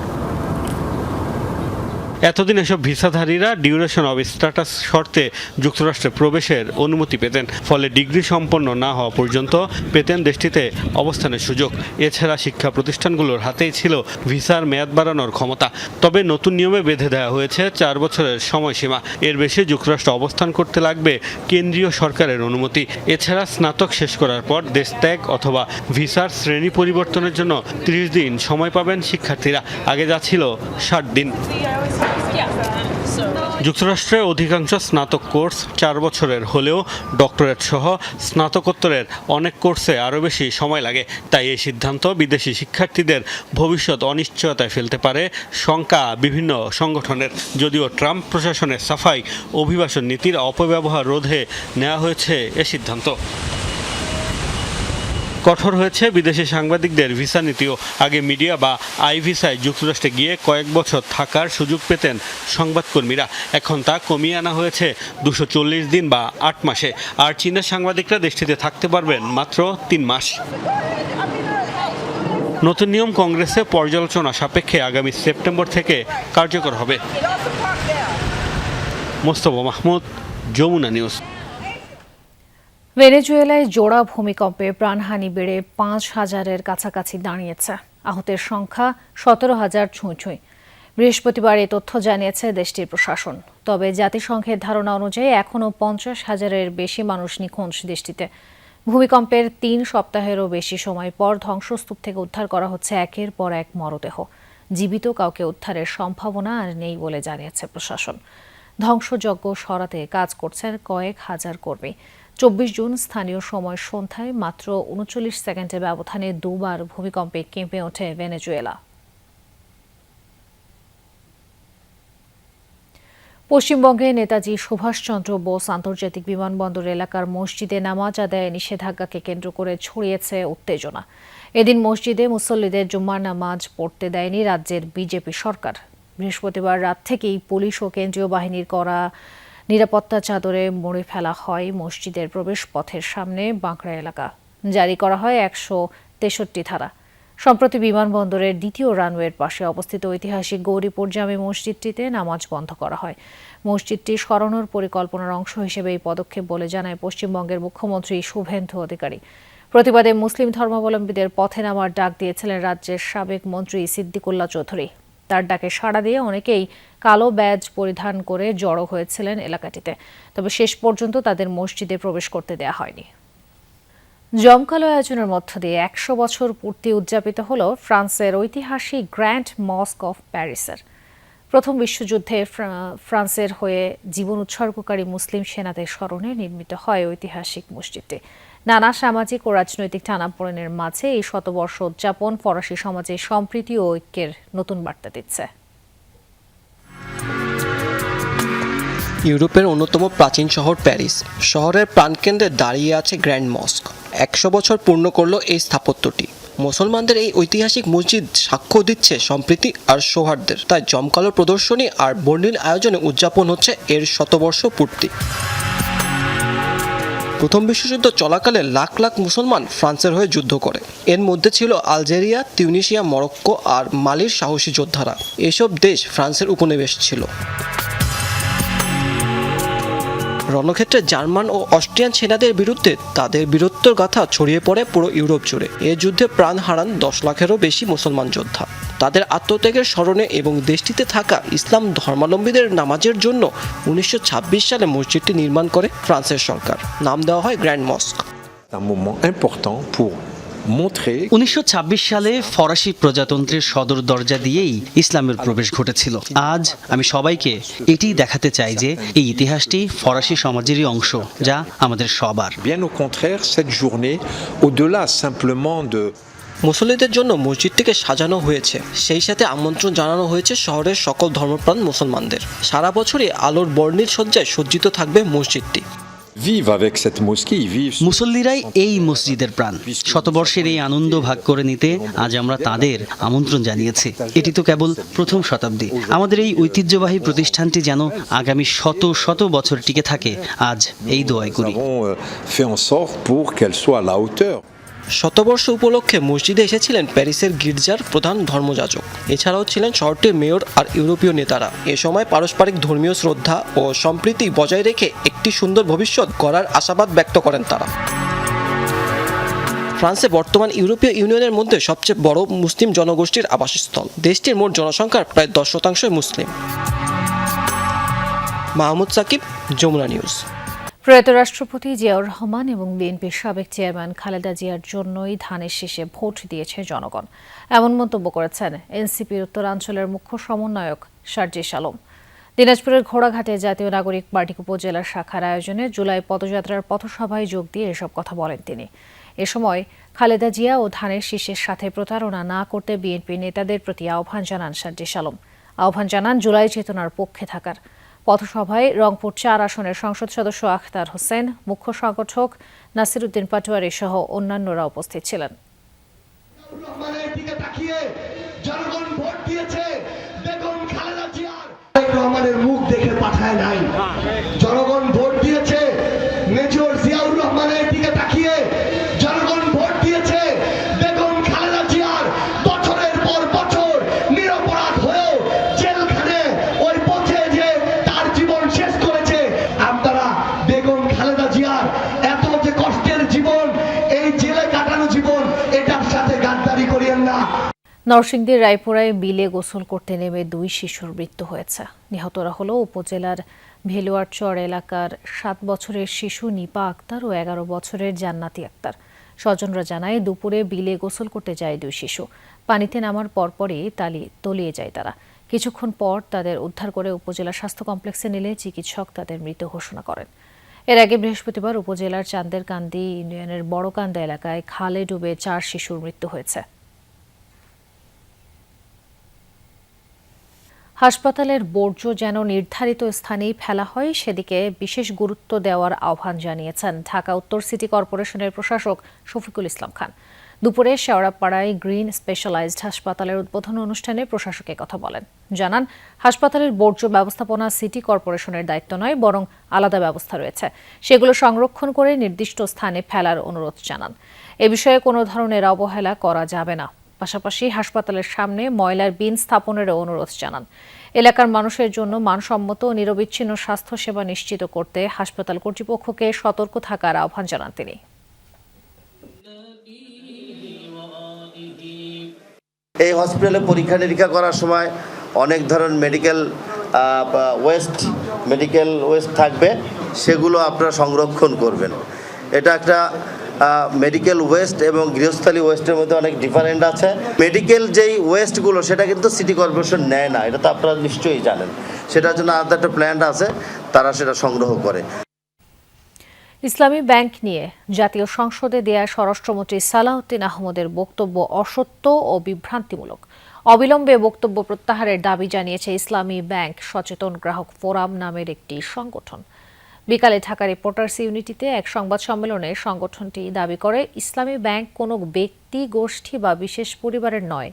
এতদিন এসব ভিসাধারীরা ডিউরেশন অব স্ট্যাটাস শর্তে যুক্তরাষ্ট্রে প্রবেশের অনুমতি পেতেন, ফলে ডিগ্রি সম্পন্ন না হওয়া পর্যন্ত পেতেন দেশটিতে অবস্থানের সুযোগ। এছাড়া শিক্ষা প্রতিষ্ঠানগুলোর হাতেই ছিল ভিসার মেয়াদ বাড়ানোর ক্ষমতা। তবে নতুন নিয়মে বেঁধে দেওয়া হয়েছে 4 বছরের সময়সীমা। এর বেশি যুক্তরাষ্ট্রে অবস্থান করতে লাগবে কেন্দ্রীয় সরকারের অনুমতি। এছাড়া স্নাতক শেষ করার পর দেশ ত্যাগ অথবা ভিসার শ্রেণী পরিবর্তনের জন্য 30 দিন সময় পাবেন শিক্ষার্থীরা। আগে যা ছিল 60 দিন। যুক্তরাষ্ট্রে অধিকাংশ স্নাতক কোর্স 4 বছরের হলেও ডক্টরেট সহ স্নাতকোত্তরের অনেক কোর্সে আরও বেশি সময় লাগে। তাই এই সিদ্ধান্ত বিদেশি শিক্ষার্থীদের ভবিষ্যৎ অনিশ্চয়তায় ফেলতে পারে শঙ্কা বিভিন্ন সংগঠনের। যদিও ট্রাম্প প্রশাসনের সাফাই অভিবাসন নীতির অপব্যবহার রোধে নেওয়া হয়েছে এ সিদ্ধান্ত। কঠোর হয়েছে বিদেশি সাংবাদিকদের ভিসা নীতিও। আগে মিডিয়া বা আই ভিসায় যুক্তরাষ্ট্রে গিয়ে কয়েক বছর থাকার সুযোগ পেতেন সংবাদকর্মীরা। এখন তা কমিয়ে আনা হয়েছে 240 দিন বা 8 মাসে। আর চীনের সাংবাদিকরা দেশটিতে থাকতে পারবেন মাত্র 3 মাস। নতুন নিয়ম কংগ্রেসে পর্যালোচনা সাপেক্ষে আগামী সেপ্টেম্বর থেকে কার্যকর হবে। মোস্তফা মাহমুদ, যমুনা নিউজ। ভেনেজুয়েলায় জোড়া ভূমিকম্পে প্রাণহানি বেড়ে 5,000-এর কাছাকাছি দাঁড়িয়েছে। আহতের সংখ্যা 17,000 ছুঁই। বৃহস্পতিবার এ তথ্য জানিয়েছে দেশটির প্রশাসন। তবে জাতিসংঘের ধারণা অনুযায়ী এখনও 50,000-এর বেশি মানুষ নিখোঁজ দেশটিতে। ভূমিকম্পের 3 সপ্তাহেরও বেশি সময় পর ধ্বংসস্তূপ থেকে উদ্ধার করা হচ্ছে একের পর এক মরদেহ। জীবিত কাউকে উদ্ধারের সম্ভাবনা আর নেই বলে জানিয়েছে প্রশাসন। ধ্বংসযজ্ঞ সরাতে কাজ করছেন কয়েক হাজার কর্মী। 24 জুন স্থানীয় সময় সন্ধ্যায় মাত্র 39 সেকেন্ডের ব্যবধানে দুবার ভূমিকম্পে কেঁপে ওঠে ভেনেজুয়েলা। পশ্চিমবঙ্গে নেতাজি সুভাষচন্দ্র বোস আন্তর্জাতিক বিমানবন্দর এলাকার মসজিদে নামাজ আদায়ে নিষেধাজ্ঞাকে কেন্দ্র করে ছড়িয়েছে উত্তেজনা। এদিন মসজিদে মুসল্লিদের জুম্মার নামাজ পড়তে দেয়নি রাজ্যের বিজেপি সরকার। বৃহস্পতিবার রাত থেকেই পুলিশ ও কেন্দ্রীয় বাহিনীর করা নিরাপত্তা চাদরে মুড়ে ফেলা হয় মসজিদের প্রবেশ পথের সামনে বাঁকড়া এলাকা। জারি করা হয় 163 ধারা। সম্প্রতি বিমানবন্দরের দ্বিতীয় রানওয়ের পাশে অবস্থিত ঐতিহাসিক গৌরীপুর জামে মসজিদটিতে নামাজ বন্ধ করা হয়। মসজিদটি সরানোর পরিকল্পনার অংশ হিসেবে এই পদক্ষেপ বলে জানায় পশ্চিমবঙ্গের মুখ্যমন্ত্রী শুভেন্দু অধিকারী। প্রতিবাদে মুসলিম ধর্মাবলম্বীদের পথে নামার ডাক দিয়েছিলেন রাজ্যের সাবেক মন্ত্রী সিদ্দিকুল্লাহ চৌধুরী। তার ডাকে সাড়া দিয়ে অনেকেই কালো ব্যাজ পরিধান করে জড়ো হয়েছিলেন এলাকাটিতে। তবে শেষ পর্যন্ত তাদের মসজিদে প্রবেশ করতে দেওয়া হয়নি। জমকালো আয়োজনের মধ্য দিয়ে 100 বছর পূর্তি উদযাপিত হল ফ্রান্সের ঐতিহাসিক গ্র্যান্ড মস্ক অফ প্যারিসের। প্রথম বিশ্বযুদ্ধে ফ্রান্সের হয়ে জীবন উৎসর্গকারী মুসলিম সেনাদের স্মরণে নির্মিত হয় ঐতিহাসিক মসজিদটি। নানা সামাজিক ও রাজনৈতিক টানাপোড়েনের মাঝে এই শতবর্ষ উদযাপন ফরাসি সমাজে সম্প্রীতি ও ঐক্যের নতুন বার্তা দিচ্ছে। ইউরোপের অন্যতম প্রাচীন শহর প্যারিস শহরের প্রাণকেন্দ্রে দাঁড়িয়ে আছে গ্র্যান্ড মস্ক। 100 বছর পূর্ণ করল এই স্থাপত্যটি। মুসলমানদের এই ঐতিহাসিক মসজিদ সাক্ষ্য দিচ্ছে সম্প্রীতি আর সৌহার্দ্যের। তাই জমকালো প্রদর্শনী আর বর্ণিল আয়োজনে উদযাপন হচ্ছে এর শতবর্ষ পূর্তি। প্রথম বিশ্বযুদ্ধ চলাকালে লাখ লাখ মুসলমান ফ্রান্সের হয়ে যুদ্ধ করে। এর মধ্যে ছিল আলজেরিয়া, তিউনিসিয়া, মরক্কো আর মালির সাহসী যোদ্ধারা। এসব দেশ ফ্রান্সের উপনিবেশ ছিল। রণক্ষেত্রে জার্মান ও অস্ট্রিয়ান সেনাদের বিরুদ্ধে তাদের বীরত্বের গাথা ছড়িয়ে পড়ে পুরো ইউরোপ জুড়ে। এ যুদ্ধে প্রাণ হারান 10 লাখেরও বেশি মুসলমান যোদ্ধা। তাদের আত্মত্যাগের স্মরণে এবং দেশটিতে থাকা ইসলাম ধর্মাবলম্বীদের নামাজের জন্য 1926 সালে মসজিদটি নির্মাণ করে ফ্রান্সের সরকার। নাম দেওয়া হয় grand মস্ক। Un moment important pour montrer 1926 সালে ফরাসি প্রজাতন্ত্রের সদর দরজা দিয়েই ইসলামের প্রবেশ ঘটেছিল। আজ আমি সবাইকে এটি দেখাতে চাই যে এই ইতিহাসটি ফরাসি সমাজেরই অংশ, যা আমাদের সবার। bien au contraire cette journée au-delà simplement de মুসল্লিদের জন্য মসজিদটিকে সাজানো হয়েছে, সেই সাথে আমন্ত্রণ জানানো হয়েছে শহরের সকল ধর্মপ্রাণ মুসলমানদের। সারা বছরই আলোর বর্ণিল সজ্জায় সজ্জিত থাকবে মসজিদটি। মুসল্লিরাই এই মসজিদের প্রাণ। শতবর্ষের এই আনন্দ ভাগ করে নিতে আজ আমরা তাদের আমন্ত্রণ জানিয়েছি। এটি তো কেবল প্রথম শতাব্দী। আমাদের এই ঐতিহ্যবাহী প্রতিষ্ঠানটি যেন আগামী শত শত বছর টিকে থাকে, আজ এই দোয়াই করি। শতবর্ষ উপলক্ষে মসজিদে এসেছিলেন প্যারিসের গির্জার প্রধান ধর্মযাজক। এছাড়াও ছিলেন শহরটির মেয়র আর ইউরোপীয় নেতারা। এ সময় পারস্পরিক ধর্মীয় শ্রদ্ধা ও সম্প্রীতি বজায় রেখে একটি সুন্দর ভবিষ্যৎ গড়ার আশাবাদ ব্যক্ত করেন তারা। ফ্রান্সে বর্তমান ইউরোপীয় ইউনিয়নের মধ্যে সবচেয়ে বড় মুসলিম জনগোষ্ঠীর আবাসস্থল। দেশটির মোট জনসংখ্যার প্রায় 10% মুসলিম। মাহমুদ সাকিব, যমুনা নিউজ। প্রয়াত রাষ্ট্রপতি জিয়াউর রহমান এবং বিএনপির সাবেক চেয়ারম্যান খালেদা জিয়ার জন্যই ধানের শীষে ভোট দিয়েছে জনগণ, এমন মন্তব্য করেছেন এনসিপির উত্তরাঞ্চলের মুখ্য সমন্বয়ক শারজিস আলম। দিনাজপুরের ঘোড়াঘাটে জাতীয় নাগরিক পার্টি উপজেলা শাখার আয়োজনে জুলাই পদযাত্রার পথসভায় যোগ দিয়ে এসব কথা বলেন তিনি। এ সময় খালেদা জিয়া ও ধানের শীষের সাথে প্রতারণা না করতে বিএনপি নেতাদের প্রতি আহ্বান জানান শারজিস আলম। আহ্বান জানান জুলাই চেতনার পক্ষে থাকার। পথসভায় রংপুর 4 আসনের সংসদ সদস্য আখতার হোসেন, মুখ্য সংগঠক নাসির উদ্দিন পাটোয়ারি সহ অন্যান্যরা উপস্থিত ছিলেন। রহমানের মুখ দেখে পাঠায় নাই, জনগণ ভোট দিয়েছে মেজর জিয়াউর রহমানের দিকে তাকিয়ে, জনগণ ভোট দিয়েছে বেগম খালেদা জিয়ার বছরের পর বছর নিরপরাধ হয়েও জেলখানে ওই পথে যে তার জীবন শেষ করেছে। আপনারা বেগম খালেদা জিয়ার এত যে কষ্টের জীবন, এই জেলে কাটানো জীবন, এটার সাথে গাদ্দারি করিয়েন না। নরসিংদীর রায়পুরায় বিলে গোসল করতে নেমে 2 শিশুর মৃত্যু হয়েছে। নিহতরা হল উপজেলার ভেলুয়ারচর এলাকার 7 বছরের শিশু নিপা আক্তার ও 11 বছরের জান্নাতি আক্তার। স্বজনরা জানায় দুপুরে বিলে গোসল করতে যায় 2 শিশু। পানিতে নামার পরপরই তলিয়ে যায় তারা। কিছুক্ষণ পর তাদের উদ্ধার করে উপজেলা স্বাস্থ্য কমপ্লেক্সে নিলে চিকিৎসক তাদের মৃত ঘোষণা করেন। এর আগে বৃহস্পতিবার উপজেলার চান্দেরকান্দি ইউনিয়নের বড়কান্দা এলাকায় খালে ডুবে 4 শিশুর মৃত্যু হয়েছে। হাসপাতালের বর্জ্য যেন নির্ধারিত স্থানেই ফেলা হয়, সেদিকে বিশেষ গুরুত্ব দেওয়ার আহ্বান জানিয়েছেন ঢাকা উত্তর সিটি কর্পোরেশনের প্রশাসক শফিকুল ইসলাম খান। দুপুরে শেওড়াপাড়ায় গ্রিন স্পেশালাইজড হাসপাতালের উদ্বোধন অনুষ্ঠানে প্রশাসক কথা বলেন। জানান, হাসপাতালের বর্জ্য ব্যবস্থাপনা সিটি কর্পোরেশনের দায়িত্ব নয়, বরং আলাদা ব্যবস্থা রয়েছে। সেগুলো সংরক্ষণ করে নির্দিষ্ট স্থানে ফেলার অনুরোধ জানান। এ বিষয়ে কোনো ধরনের অবহেলা করা যাবে না। পাশাপাশি হাসপাতালের সামনে ময়লার বিন স্থাপনেরও অনুরোধ জানান। এলাকার মানুষের জন্য মানসম্মত ও নিরবিচ্ছিন্ন স্বাস্থ্যসেবা নিশ্চিত করতে হাসপাতাল কর্তৃপক্ষকে সতর্ক থাকার আহ্বান জানান তিনি। এই হসপিটালে পরীক্ষা নিরীক্ষা করার সময় অনেক ধরনের মেডিকেল ওয়েস্ট থাকবে, সেগুলো আপনারা সংরক্ষণ করবেন। এটা একটা মেডিকেল ওয়েস্ট এবং গৃহস্থালী ওয়েস্টের মধ্যে অনেক ডিফারেন্ট আছে। মেডিকেল যেই ওয়েস্টগুলো সেটা কিন্তু সিটি কর্পোরেশন নেয় না, এটা তো আপনারা নিশ্চয়ই জানেন। সেটার জন্য আলাদা একটা প্ল্যান আছে, তারা সেটা সংগ্রহ করে। ইসলামী ব্যাংক নিয়ে জাতীয় সংসদে দেয়া স্বরাষ্ট্রমন্ত্রী সালাউদ্দিন আহমদের বক্তব্য অসত্য ও বিভ্রান্তিমূলক। অবিলম্বে বক্তব্য প্রত্যাহারের দাবি জানিয়েছে ইসলামী ব্যাংক সচেতন গ্রাহক ফোরাম নামের একটি সংগঠন। বিকালে ঢাকা রিপোর্টার্স ইউনিটিতে এক সংবাদ সম্মেলনে সংগঠনটি দাবি করে, ইসলামী ব্যাংক কোনো ব্যক্তি, গোষ্ঠী বা বিশেষ পরিবারের নয়,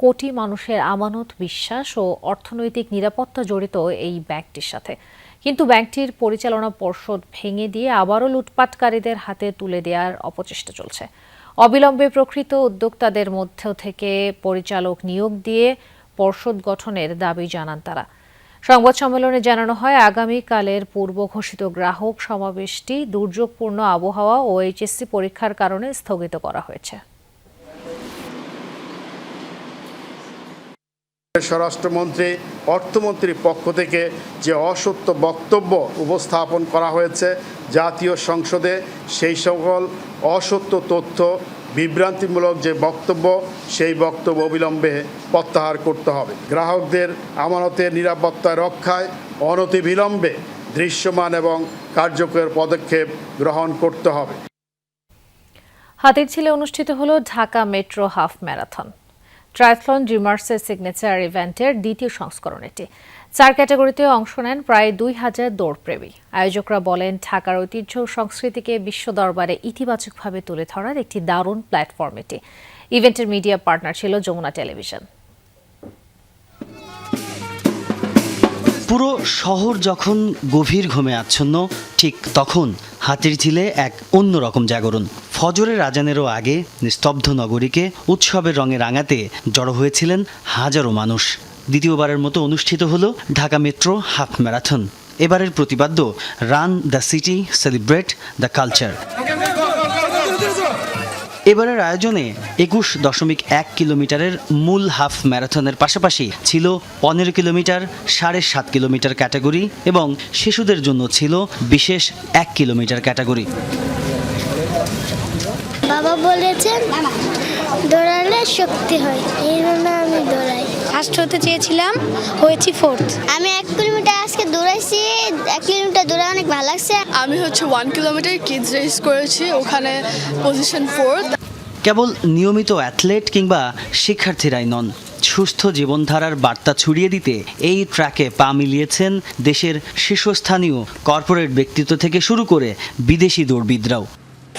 কোটি মানুষের আমানত, বিশ্বাস ও অর্থনৈতিক নিরাপত্তা জড়িত এই ব্যাংকটির সাথে। কিন্তু ব্যাংকটির পরিচালনা পর্ষদ ভেঙে দিয়ে আবারও লুটপাটকারীদের হাতে তুলে দেওয়ার অপচেষ্টা চলছে। অবিলম্বে প্রকৃত উদ্যোক্তাদের মধ্য থেকে পরিচালক নিয়োগ দিয়ে পর্ষদ গঠনের দাবি জানান তারা। সংবাদ সম্মেলনে জানানো হয়, আগামীকালের পূর্ব ঘোষিত গ্রাহক সমাবেশটি দুর্যোগপূর্ণ আবহাওয়া ও এইচএসসি পরীক্ষার কারণে স্থগিত করা হয়েছে। স্বরাষ্ট্রমন্ত্রী, অর্থমন্ত্রীর পক্ষ থেকে যে অসত্য বক্তব্য উপস্থাপন করা হয়েছে জাতীয় সংসদে, সেই সকল অসত্য তথ্য বিভ্রান্তিমূলক যে বক্তব্য সেই বক্তব্য অবিলম্বে প্রত্যাহার করতে হবে। গ্রাহকদের আমানতের নিরাপত্তা রক্ষায় অনতিবিলম্বে দৃশ্যমান এবং কার্যকর পদক্ষেপ গ্রহণ করতে হবে। হাতিরঝিলে অনুষ্ঠিত হলো Dhaka metro half marathon. Triathlon ড্রিমার্সের সিগনেচার ইভেন্টের দ্বিতীয় সংস্করণ এটি। 4 ক্যাটাগরিতে অংশ নেন প্রায় 2000 দৌড়প্রেমী। আয়োজকরা বলেন, ঢাকার ঐতিহ্য ও সংস্কৃতিকে বিশ্ব দরবারে ইতিবাচকভাবে তুলে ধরার একটি দারুণ প্ল্যাটফর্ম এটি। ইভেন্টের মিডিয়া পার্টনার ছিল যমুনা টেলিভিশন। পুরো শহর যখন গভীর ঘুমে আচ্ছন্ন, ঠিক তখন হাতিরঝিলে এক অন্যরকম জাগরণ। ফজরের আজানেরও আগে নিস্তব্ধ নগরীকে উৎসবের রঙে রাঙাতে জড়ো হয়েছিলেন হাজারো মানুষ। দ্বিতীয়বারের মতো অনুষ্ঠিত হলো ঢাকা মেট্রো হাফ ম্যারাথন। এবারের প্রতিপাদ্য run the city, celebrate the culture. এবারের আয়োজনে 21.1 কিলোমিটারের মূল হাফ ম্যারাথনের পাশাপাশি ছিল 15 কিলোমিটার, 7.5 কিলোমিটার ক্যাটাগরি এবং শিশুদের জন্য ছিল বিশেষ 1 কিলোমিটার ক্যাটাগরি। বাবা বলেছেন দৌড়ালে শক্তি হয়, এই জন্য আমি দৌড়াই। ফার্স্ট হতে চেয়েছিলাম, হয়েছি 4th। আমি 1 কিলোমিটার আজকে দৌড়াইছি, 1 কিলোমিটার দৌড়ে অনেক ভালো লাগছে। আমি 1 কিলোমিটার কিডস রেস করেছি, ওখানে পজিশন 4th। কেবল নিয়মিত অ্যাথলেট কিংবা শিক্ষার্থীরাই নন, সুস্থ জীবনধারার বার্তা ছড়িয়ে দিতে এই ট্র্যাকে পা মিলিয়েছেন দেশের শীর্ষস্থানীয় কর্পোরেট ব্যক্তিত্ব থেকে শুরু করে বিদেশি দৌড়বিদরাও।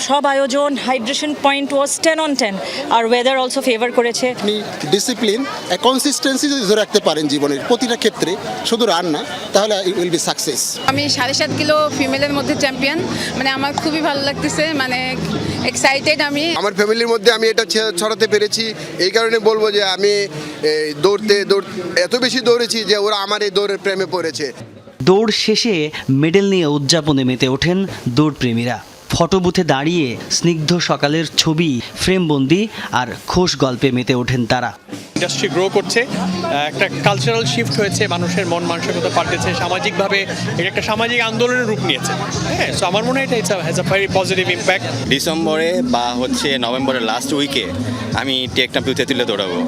সব আয়োজন, হাইড্রেশন পয়েন্ট ওয়াজ 10 on 10, আর ওয়েদার অলসো ফেভার করেছে। আপনি ডিসিপ্লিন, কনসিস্টেন্সি যদি ধরে রাখতে পারেন জীবনের প্রতিটা ক্ষেত্রে, শুধু রান না, তাহলে ইট উইল বি সাকসেস। আমি 7.5 কিলো ফিমেলের মধ্যে চ্যাম্পিয়ন, মানে আমার খুবই ভালো লাগতেছে, মানে এক্সাইটেড। আমি আমার ফ্যামিলির মধ্যে আমি এটা ছড়াতে পেরেছি, এই কারণে বলবো যে আমি দৌড়তে এত বেশি দৌড়েছি যে ওরা আমার এই দৌড়ের প্রেমে পড়েছে। দৌড় শেষে মেডেল নিয়ে উদযাপনে মেতে ওঠেন দৌড়প্রেমীরা। ফটোবুথে দাঁড়িয়ে স্নিগ্ধ সকালের ছবি ফ্রেমবন্দি আর খোশ গল্পে মেতে ওঠেন তারা। ইন্ডাস্ট্রি গ্রো করছে, একটা কালচারাল শিফট হয়েছে, মানুষের মন মানসিকতা পাল্টেছে, সামাজিকভাবে এটা একটা সামাজিক আন্দোলনের রূপ নিয়েছে। হ্যাঁ, সো আমার মনে হয় এটা has a very positive impact. ডিসেম্বরে বা নভেম্বরের লাস্ট উইকে আমি টেকনাফ তেঁতুলিয়া দৌড়াবো।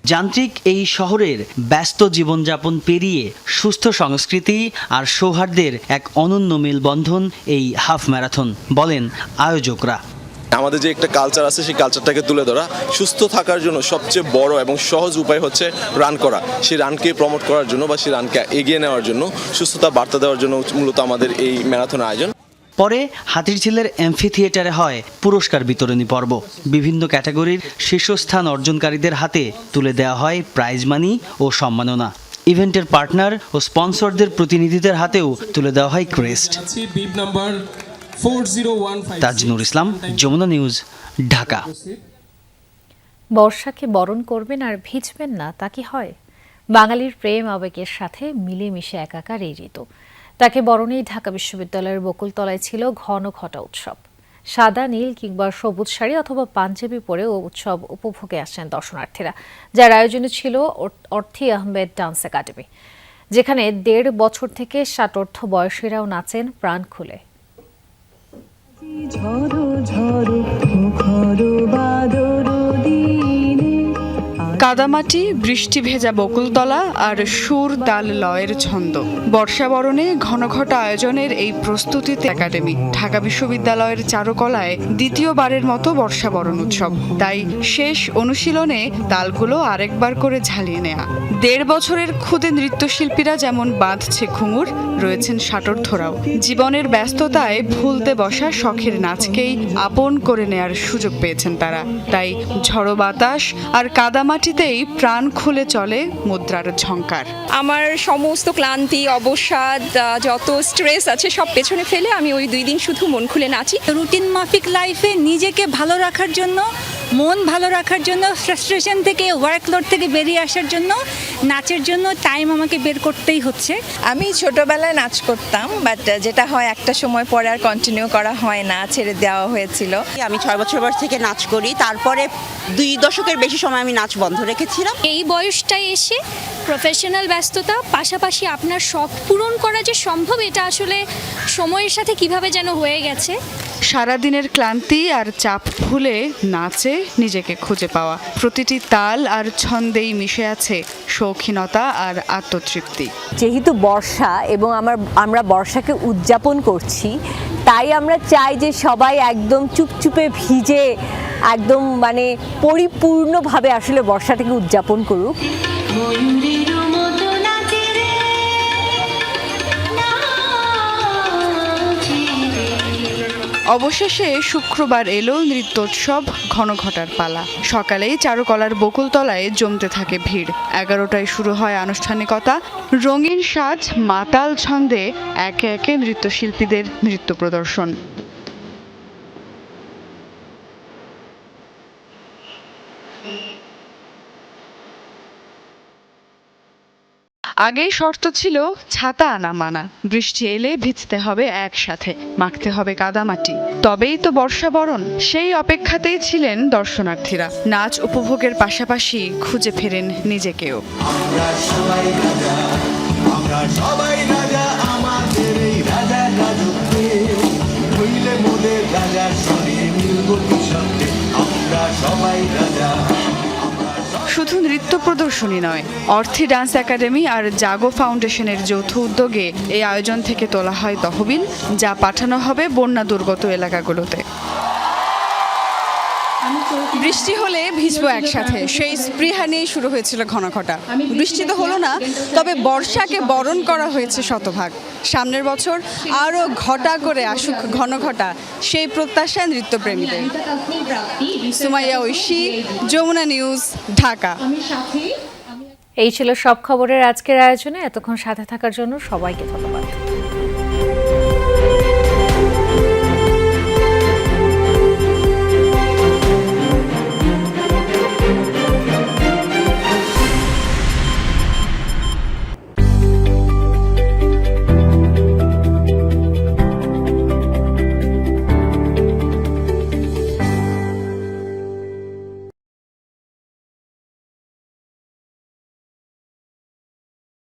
যান্ত্রিক এই শহরের ব্যস্ত জীবনযাপন পেরিয়ে সুস্থ সংস্কৃতি আর সৌহার্দ্যের এক অনন্য মেলবন্ধন এই হাফ ম্যারাথন, বলেন আয়োজকরা। আমাদের যে একটা কালচার আছে, সেই কালচারটাকে তুলে ধরা, সুস্থ থাকার জন্য সবচেয়ে বড় এবং সহজ উপায় হচ্ছে রান করা। সেই রানকে প্রমোট করার জন্য বা সেই রানকে এগিয়ে নেওয়ার জন্য, সুস্থতা বার্তা দেওয়ার জন্য মূলত আমাদের এই ম্যারাথন আয়োজন। পরে হাতিরঝিলের অ্যাম্ফি থিয়েটারে হয় পুরস্কার বিতরণী পর্ব। বিভিন্ন ক্যাটাগরির শীর্ষস্থান অর্জনকারীদের হাতে তুলে দেওয়া হয় প্রাইজ মানি ও সম্মাননা। ইভেন্টের পার্টনার ও স্পন্সরদের প্রতিনিধিদের হাতেও তুলে দেওয়া হয় ক্রেস্ট। তাজনুর ইসলাম, যমুনা নিউজ, ঢাকা। বর্ষাকে বরণ করবেন আর ভিজবেন না, তা কি হয়? বাঙালির প্রেম আবেগের সাথে মিলেমিশে একাকার এই ঋতু। তাকে বরণেই ঢাকা বিশ্ববিদ্যালয়ের বকুলতলায় ছিল ঘন ঘটা উৎসব। সাদা, নীল কিংবা সবুজ শাড়ি অথবা পাঞ্জাবি পরেও উৎসব উপভোগে আসেন দর্শনার্থীরা, যার আয়োজনে ছিল অর্থী আহমেদ ডান্স একাডেমি, যেখানে 1.5 বছর থেকে 60 বয়সীরাও নাচেন প্রাণ খুলে। কাদামাটি, বৃষ্টি ভেজা বকুলতলা আর সুর তাল লয়ের ছন্দ। বর্ষাবরণে ঘনঘটা আয়োজনের এই প্রস্তুতিতে একাডেমি ঢাকা বিশ্ববিদ্যালয়ের চারুকলায় দ্বিতীয়বারের মতো বর্ষাবরণ উৎসব। তাই শেষ অনুশীলনে তালগুলো আরেকবার করে ঝালিয়ে নেয়া। 1.5 বছরের ক্ষুদে নৃত্যশিল্পীরা যেমন বাঁধছে ঘুঙুর, রয়েছেন ষাটোর্ধ্বরাও। জীবনের ব্যস্ততায় ভুলতে বসা শখের নাচকেই আপন করে নেয়ার সুযোগ পেয়েছেন তারা। তাই ঝড়ো বাতাস আর কাদামাটিতেই প্রাণ খুলে চলে মুদ্রার ঝংকার। আমার সমস্ত ক্লান্তি, অবসাদ, যত স্ট্রেস আছে সব পেছনে ফেলে আমি ওই 2 দিন শুধু মন খুলে নাচি। রুটিন মাফিক লাইফে নিজেকে ভালো রাখার জন্য, মন ভালো রাখার জন্য, ফ্রাস্ট্রেশন থেকে, ওয়ার্কলোড থেকে বেরিয়ে আসার জন্য নাচের জন্য টাইম আমাকে বের করতেই হচ্ছে। আমি ছোটবেলায় নাচ করতাম, বাট যেটা হয় একটা সময় পরে আর কন্টিনিউ করা হয় না, ছেড়ে দেওয়া হয়েছিল। আমি 6 বছর বয়স থেকে নাচ করি, তারপরে 2 দশকের বেশি সময় আমি নাচ বন্ধ রেখেছিলাম। এই বয়সটায় এসে প্রফেশনাল ব্যস্ততা পাশাপাশি আপনার শখ পূরণ করা যে সম্ভব, এটা আসলে সময়ের সাথে কিভাবে যেন হয়ে গেছে। সারাদিনের ক্লান্তি আর চাপ ভুলে নাচে নিজেকে খুঁজে পাওয়া। প্রতিটি তাল আর ছন্দেই মিশে আছে শৌখিনতা আর আত্মতৃপ্তি। যেহেতু বর্ষা এবং আমরা বর্ষাকে উদযাপন করছি, তাই আমরা চাই যে সবাই একদম চুপচুপে ভিজে একদম মানে পরিপূর্ণভাবে আসলে বর্ষাটাকে উদযাপন করুক। অবশেষে শুক্রবার এলো নৃত্যোৎসব ঘনঘটার পালা। সকালেই চারুকলার বকুলতলায় জমতে থাকে ভিড়। 11টায় শুরু হয় আনুষ্ঠানিকতা। রঙিন সাজ, মাতাল ছন্দে একে একে নৃত্যশিল্পীদের নৃত্য প্রদর্শন। আগেই শর্ত ছিল ছাতা আনা মানা, বৃষ্টি এলে ভিজতে হবে একসাথে, মাখতে হবে কাদামাটি, তবেই তো বর্ষা বরণ। সেই অপেক্ষাতেই ছিলেন দর্শনার্থীরা। নাচ উপভোগের পাশাপাশি খুঁজে ফেরেন নিজেকেও। শুধু নৃত্য প্রদর্শনী নয়, অর্থী ডান্স একাডেমি আর জাগো ফাউন্ডেশনের যৌথ উদ্যোগে এই আয়োজন থেকে তোলা হয় তহবিল, যা পাঠানো হবে বন্যা দুর্গত এলাকাগুলোতে। বৃষ্টি হলে ভিজবো একসাথে, সেই স্পৃহা নিয়েই শুরু হয়েছিল ঘনঘটা। বৃষ্টি তো হলো না, তবে বর্ষাকে বরণ করা হয়েছে শতভাগ। সামনের বছর আরও ঘটা করে আসুক ঘনঘটা, সেই প্রত্যাশা নৃত্যপ্রেমীদের। সুমাইয়া ঐশী, যমুনা নিউজ, ঢাকা। এই ছিল সব খবরের আজকের আয়োজনে। এতক্ষণ সাথে থাকার জন্য সবাইকে ধন্যবাদ।